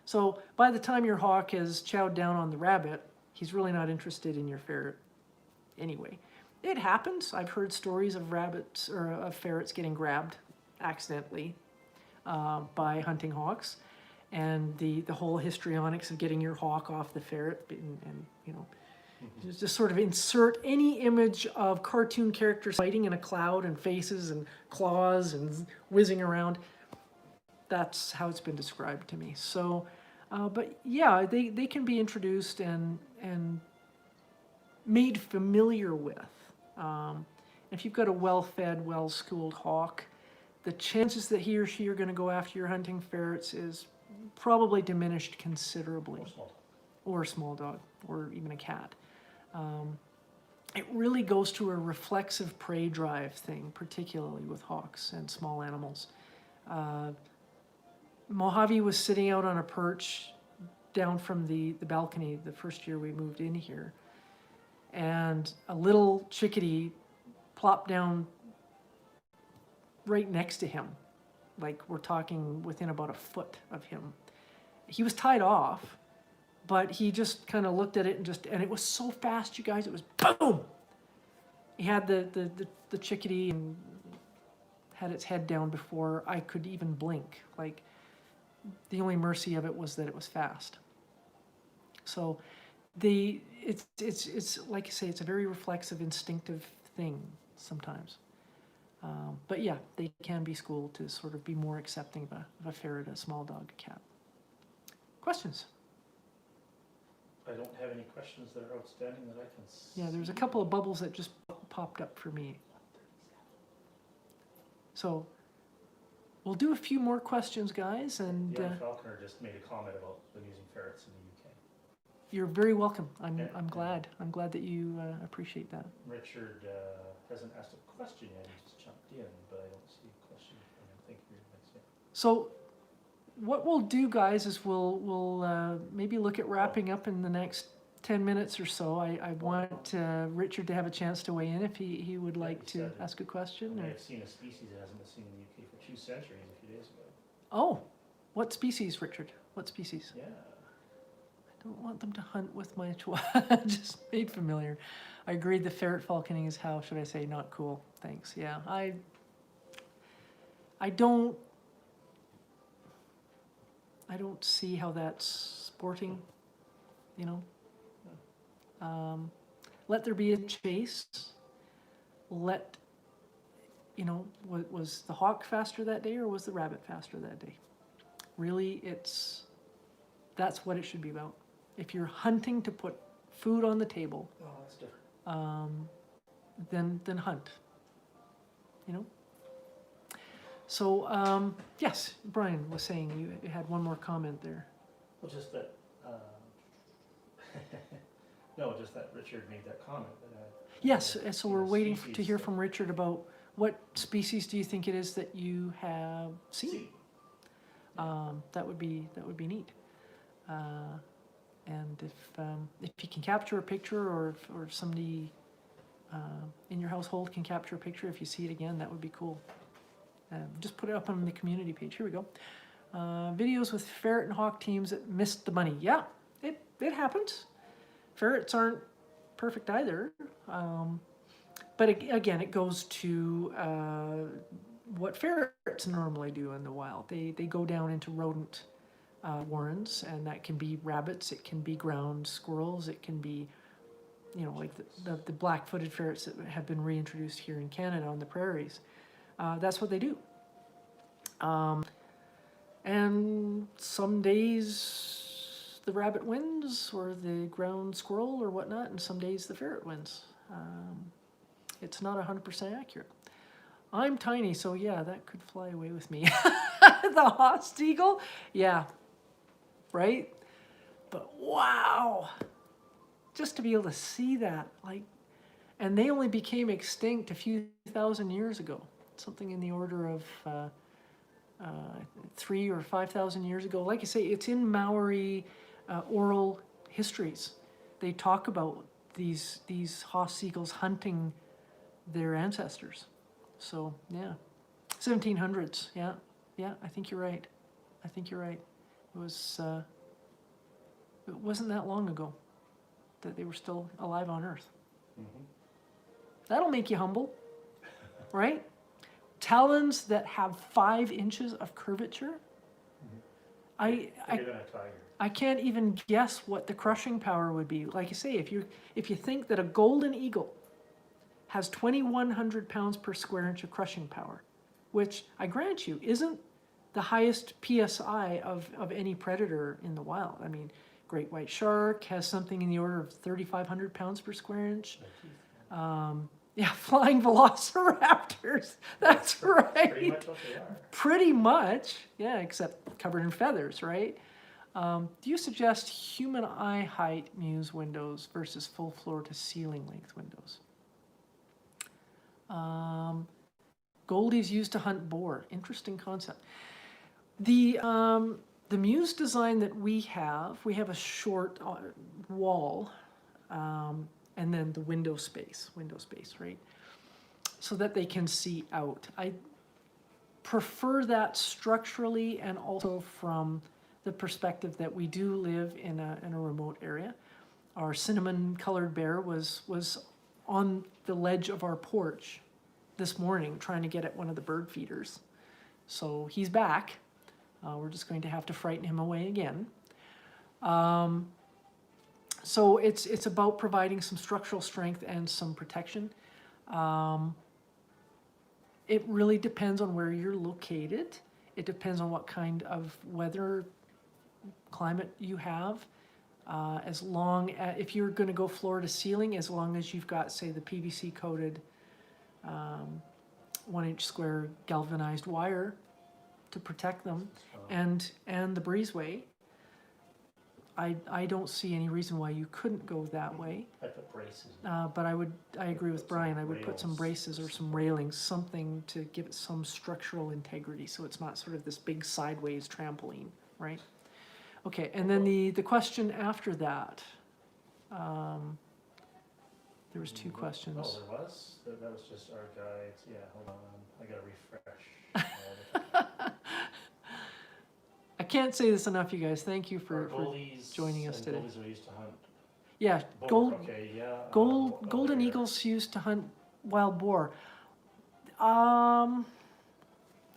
So by the time your hawk has chowed down on the rabbit, he's really not interested in your ferret anyway. It happens. I've heard stories of rabbits or of ferrets getting grabbed accidentally by hunting hawks, and the whole histrionics of getting your hawk off the ferret, and just sort of insert any image of cartoon characters fighting in a cloud and faces and claws and whizzing around. That's how it's been described to me. So, but yeah, they can be introduced and made familiar with. If you've got a well-fed, well-schooled hawk, the chances that he or she are going to go after your hunting ferrets is probably diminished considerably. Or a small dog, or even a cat. It really goes to a reflexive prey drive thing, particularly with hawks and small animals. Mojave was sitting out on a perch down from the balcony the first year we moved in here, and a little chickadee plopped down right next to him. Like, we're talking within about a foot of him. He was tied off, but he just kind of looked at it and it was so fast, you guys, it was boom! He had the chickadee and had its head down before I could even blink. Like, the only mercy of it was that it was fast. So it's like I say, it's a very reflexive, instinctive thing sometimes. But yeah, they can be schooled to sort of be more accepting of a ferret, a small dog, a cat. Questions? I don't have any questions that are outstanding that I can see. Yeah, there's a couple of bubbles that just popped up for me. So we'll do a few more questions, guys, and Young Falconer just made a comment about them using ferrets in the UK. you're very welcome. I'm Yeah. glad. I'm glad that you appreciate that. Richard hasn't asked a question yet, he just jumped in, but I don't see a question from him. Thank you very much. So what we'll do, guys, is we'll maybe look at wrapping up in the next 10 minutes or so. I want Richard to have a chance to weigh in if he would like to ask a question. I Or... have seen a species that hasn't been seen in the UK for 2 centuries a few days ago. Oh, what species, Richard? What species? Yeah. I don't want them to hunt with my just made familiar. I agreed the ferret falconing is, how should I say, not cool. Thanks. Yeah, I don't see how that's sporting, you know. Let there be a chase. Let, was the hawk faster that day or was the rabbit faster that day? Really, that's what it should be about. If you're hunting to put food on the table, Oh, that's different. then hunt, So, yes, Brian was saying you had one more comment there. Well, just that, no, just that Richard made that comment. Yes, so we're waiting to hear from Richard about what species do you think it is that you have seen? That would be neat. And if you can capture a picture, or if somebody in your household can capture a picture, if you see it again, that would be cool. Just put it up on the community page. Here we go. Videos with ferret and hawk teams that missed the money. Yeah, it happens. Ferrets aren't perfect either. But again, it goes to what ferrets normally do in the wild. They go down into rodent warrens, and that can be rabbits, it can be ground squirrels, it can be, you know, like the black-footed ferrets that have been reintroduced here in Canada on the prairies. That's what they do. And some days the rabbit wins, or the ground squirrel or whatnot, and some days the ferret wins. It's not 100% accurate. I'm tiny, so yeah, that could fly away with me. The Haast eagle, yeah, right? But wow, just to be able to see that, like, and they only became extinct a few thousand years ago, something in the order of 3,000 or 5,000 years ago. Like I say, it's in Maori oral histories. They talk about these Haast eagles hunting their ancestors. So yeah, 1700s. Yeah, I think you're right. I think you're right. It wasn't that long ago that they were still alive on Earth. Mm-hmm. That'll make you humble, right? Talons that have 5 inches of curvature. Bigger than a tiger. I can't even guess what the crushing power would be. Like I say, if you think that a golden eagle has 2,100 pounds per square inch of crushing power, which I grant you isn't the highest PSI of any predator in the wild. I mean, great white shark has something in the order of 3,500 pounds per square inch. Yeah, flying velociraptors. That's right. Pretty much what they are. Pretty much, yeah, except covered in feathers, right? Do you suggest human eye height muse windows versus full floor to ceiling length windows? Goldie's used to hunt boar. Interesting concept. The muse design that we have a short wall, and then the window space, right? So that they can see out. I prefer that structurally, and also from the perspective that we do live in a remote area. Our cinnamon colored bear was on the ledge of our porch this morning trying to get at one of the bird feeders. So he's back. We're just going to have to frighten him away again. So it's about providing some structural strength and some protection. It really depends on where you're located. It depends on what kind of weather climate you have. As long as, if you're going to go floor to ceiling, as long as you've got, say, the PVC coated 1 inch square galvanized wire to protect them, and the breezeway, I don't see any reason why you couldn't go that way. I put braces. But I agree with Brian. I would put some braces or some railings, something to give it some structural integrity, so it's not sort of this big sideways trampoline, right? Okay, and then the question after that, there was 2 questions. Oh, there was? That was just our guides. Yeah, hold on. I gotta refresh. I can't say this enough, you guys. Thank you for joining us today. Goldies are used to hunt. Yeah, Boar, okay, yeah. golden eagles used to hunt wild boar.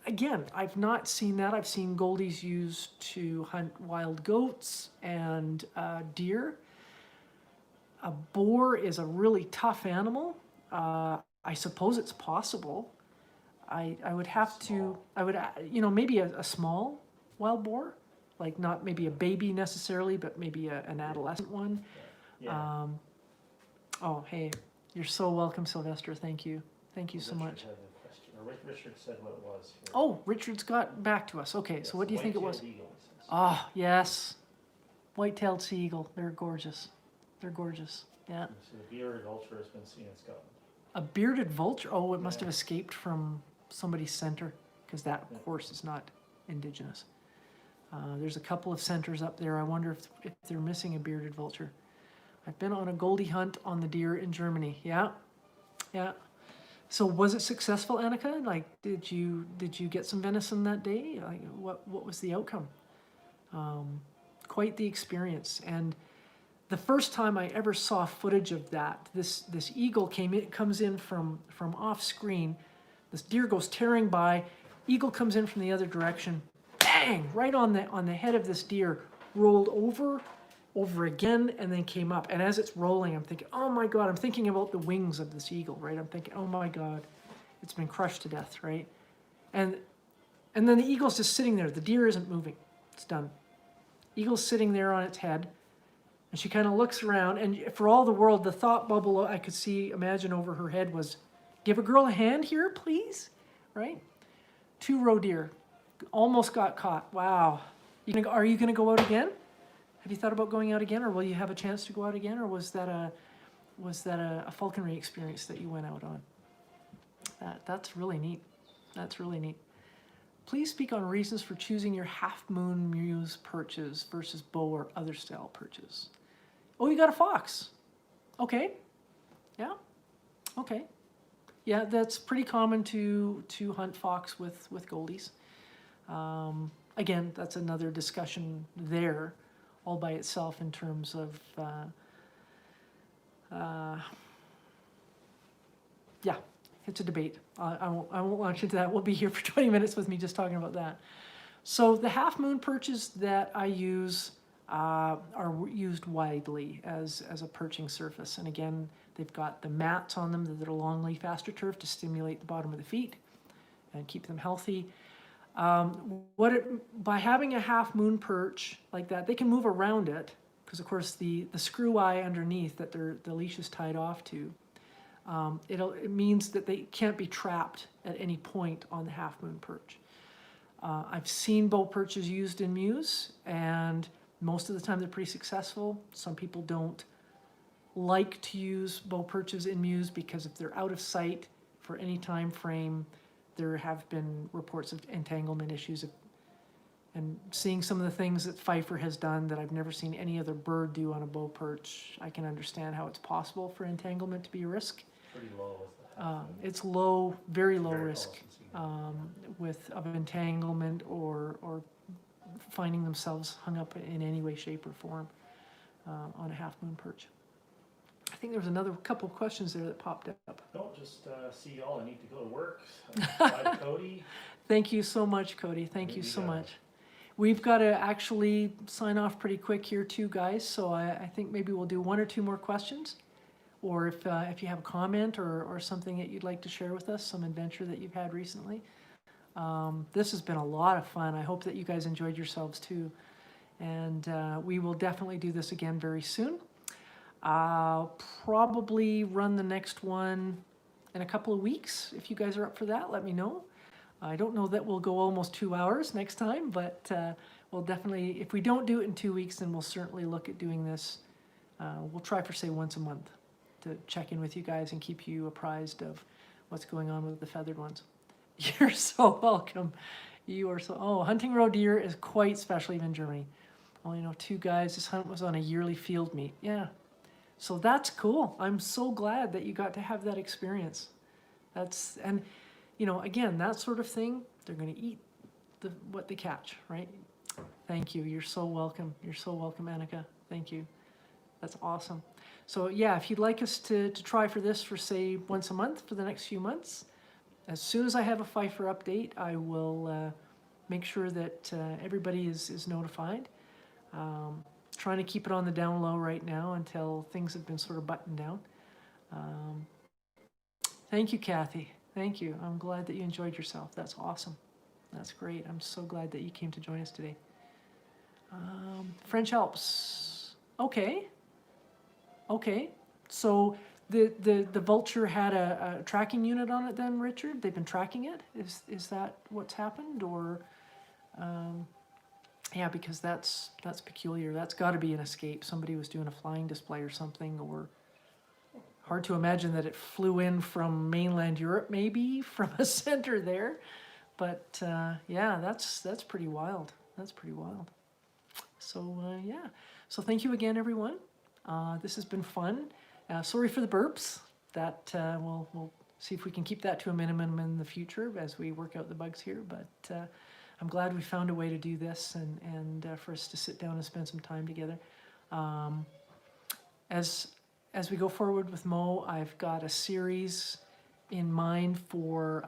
Again, I've not seen that. I've seen goldies used to hunt wild goats and deer. A boar is a really tough animal. I suppose it's possible. I would have to, maybe a small wild boar, like not maybe a baby necessarily, but maybe an adolescent one. Yeah. Oh, hey, you're so welcome, Sylvester. Thank you. Thank you so much. Had a question. Or Richard said what it was here. Oh, Richard's got back to us. Okay, Yes, so what do you think it was? white-tailed eagle, he says. Ah, yes. White-tailed sea eagle. They're gorgeous. They're gorgeous. Yeah. So the bearded vulture has been seen in Scotland. A bearded vulture? Oh, it must have escaped from somebody's center, because that, of course, is not indigenous. There's a couple of centers up there. I wonder if they're missing a bearded vulture. I've been on a goldie hunt on the deer in Germany. Yeah. So was it successful, Annika? Like, did you get some venison that day? Like, what was the outcome? Quite the experience. And the first time I ever saw footage of that, this eagle comes in from off screen. This deer goes tearing by. Eagle comes in from the other direction. Bang! Right on the head of this deer, rolled over again, and then came up. And as it's rolling, I'm thinking, oh my God, I'm thinking about the wings of this eagle, right? I'm thinking, oh my God, it's been crushed to death, right? And then the eagle's just sitting there. The deer isn't moving. It's done. Eagle's sitting there on its head. And she kind of looks around, and for all the world, the thought bubble I could imagine over her head was, give a girl a hand here, please, right? 2 roe deer, almost got caught. Wow. Are you going to go out again? Have you thought about going out again, or will you have a chance to go out again, or was that a falconry experience that you went out on? That's really neat. That's really neat. Please speak on reasons for choosing your half-moon muse perches versus bow or other style perches. Oh, you got a fox. Okay. Yeah. Okay. Yeah, that's pretty common to hunt fox with goldies. Again, that's another discussion there, all by itself in terms of yeah, it's a debate. I won't launch into that. We'll be here for 20 minutes with me just talking about that. So the half moon perches that I use are used widely as a perching surface. And again, they've got the mats on them that are long leaf astroturf to stimulate the bottom of the feet and keep them healthy. By having a half moon perch like that, they can move around it because of course the screw eye underneath that the leash is tied off to, it means that they can't be trapped at any point on the half moon perch. I've seen bow perches used in mews, and most of the time they're pretty successful. Some people don't like to use bow perches in mews because if they're out of sight for any time frame, there have been reports of entanglement issues. And seeing some of the things that Pfeiffer has done that I've never seen any other bird do on a bow perch, I can understand how it's possible for entanglement to be a risk. Pretty low. It's low, very low Very risk low of entanglement or finding themselves hung up in any way, shape, or form on a half moon perch. I think there was another couple of questions there that popped up. No, just see y'all. I need to go to work. Bye, Cody. Thank you so much, Cody. Thank you so much. We've got to actually sign off pretty quick here too, guys. So I think maybe we'll do 1 or 2 more questions. Or if you have a comment or something that you'd like to share with us, some adventure that you've had recently. This has been a lot of fun. I hope that you guys enjoyed yourselves too. And we will definitely do this again very soon. I'll probably run the next one in a couple of weeks. If you guys are up for that, let me know. I don't know that we'll go almost 2 hours next time, but we'll definitely, if we don't do it in 2 weeks, then we'll certainly look at doing this. We'll try for, say, once a month to check in with you guys and keep you apprised of what's going on with the feathered ones. You're so welcome. You are so, hunting roe deer is quite special even in Germany. Only know 2 guys. This hunt was on a yearly field meet. Yeah. So that's cool. I'm so glad that you got to have that experience. And you know, again, that sort of thing, they're going to eat what they catch, right? Thank you. You're so welcome. You're so welcome, Annika. Thank you. That's awesome. So yeah, if you'd like us to try for this for, say, once a month for the next few months, as soon as I have a Pfeiffer update, I will make sure that everybody is notified. Trying to keep it on the down low right now until things have been sort of buttoned down. Thank you, Kathy. Thank you. I'm glad that you enjoyed yourself. That's awesome. That's great. I'm so glad that you came to join us today. French Alps. Okay. Okay. So the vulture had a tracking unit on it then, Richard? They've been tracking it? Is that what's happened? Or yeah, because that's peculiar. That's got to be an escape. Somebody was doing a flying display or something, or hard to imagine that it flew in from mainland Europe, maybe from a center there. But yeah, that's pretty wild. That's pretty wild. So yeah. So thank you again, everyone. This has been fun. Sorry for the burps. That we'll see if we can keep that to a minimum in the future as we work out the bugs here. But I'm glad we found a way to do this and for us to sit down and spend some time together. as we go forward with Mo, I've got a series in mind for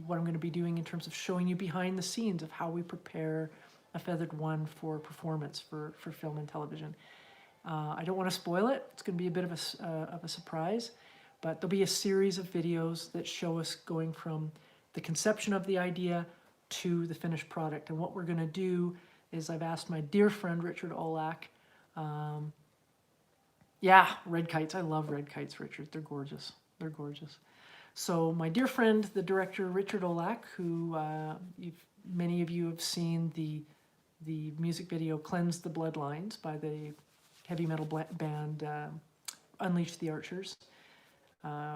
what I'm going to be doing in terms of showing you behind the scenes of how we prepare a feathered one for performance for film and television. I don't want to spoil it. It's going to be a bit of a surprise, but there'll be a series of videos that show us going from the conception of the idea to the finished product. And what we're going to do is I've asked my dear friend Richard Olak. Yeah, red kites. I love red kites, Richard. They're gorgeous. They're gorgeous. So my dear friend, the director Richard Olak, who many of you have seen the music video "Cleanse the Bloodlines" by the heavy metal band Unleash the Archers.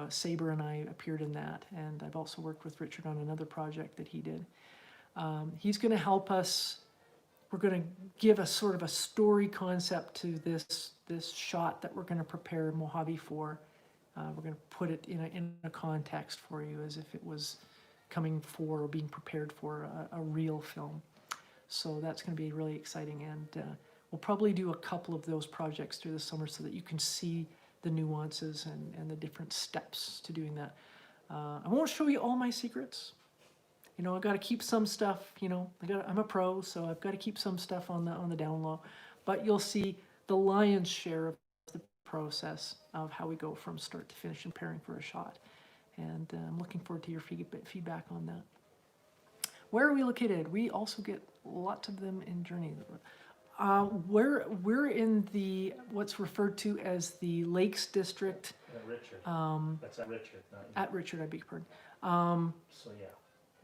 Saber and I appeared in that, and I've also worked with Richard on another project that he did. He's going to help us. We're going to give a sort of a story concept to this shot that we're going to prepare Mojave for. We're going to put it in a context for you as if it was coming for or being prepared for a real film. So that's going to be really exciting, and we'll probably do a couple of those projects through the summer so that you can see the nuances and the different steps to doing that. I won't show you all my secrets. You know, I've got to keep some stuff, you know, I'm a pro, so I've got to keep some stuff on the down low. But you'll see the lion's share of the process of how we go from start to finish and preparing for a shot. And I'm looking forward to your feedback on that. Where are we located? We also get lots of them in Journey. We're in the what's referred to as the Lakes District. At Richard. That's at Richard, not you. At Richard, I beg your pardon. So yeah,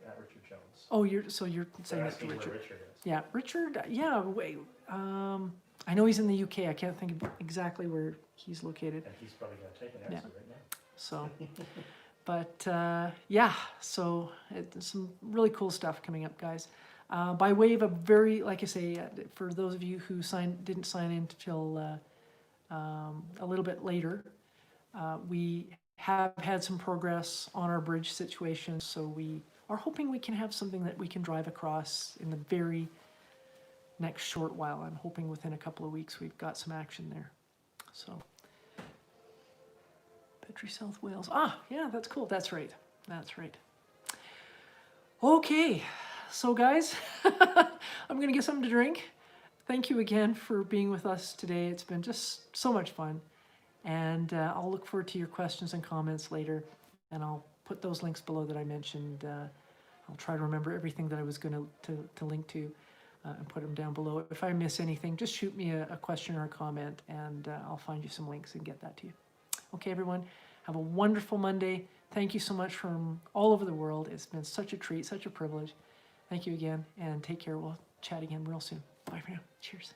at Richard Jones. Oh, you're saying They're that's asking Richard. where Richard is. Yeah, Richard. Yeah, wait. I know he's in the UK. I can't think of exactly where he's located. And he's probably going to take an exit right now. So, but yeah, so some really cool stuff coming up, guys. By way of a very, like I say, for those of you who didn't sign in until a little bit later, we have had some progress on our bridge situation. So we are hoping we can have something that we can drive across in the very next short while. I'm hoping within a couple of weeks we've got some action there. So, Petrie, South Wales. Ah, yeah, that's cool. That's right. That's right. Okay, so guys, I'm going to get something to drink. Thank you again for being with us today. It's been just so much fun. And I'll look forward to your questions and comments later. And I'll put those links below that I mentioned. I'll try to remember everything that I was going to link to. And put them down below. If I miss anything, just shoot me a question or a comment, and I'll find you some links and get that to you. Okay, everyone, have a wonderful Monday. Thank you so much from all over the world. It's been such a treat, such a privilege. Thank you again, and take care. We'll chat again real soon. Bye for now. Cheers.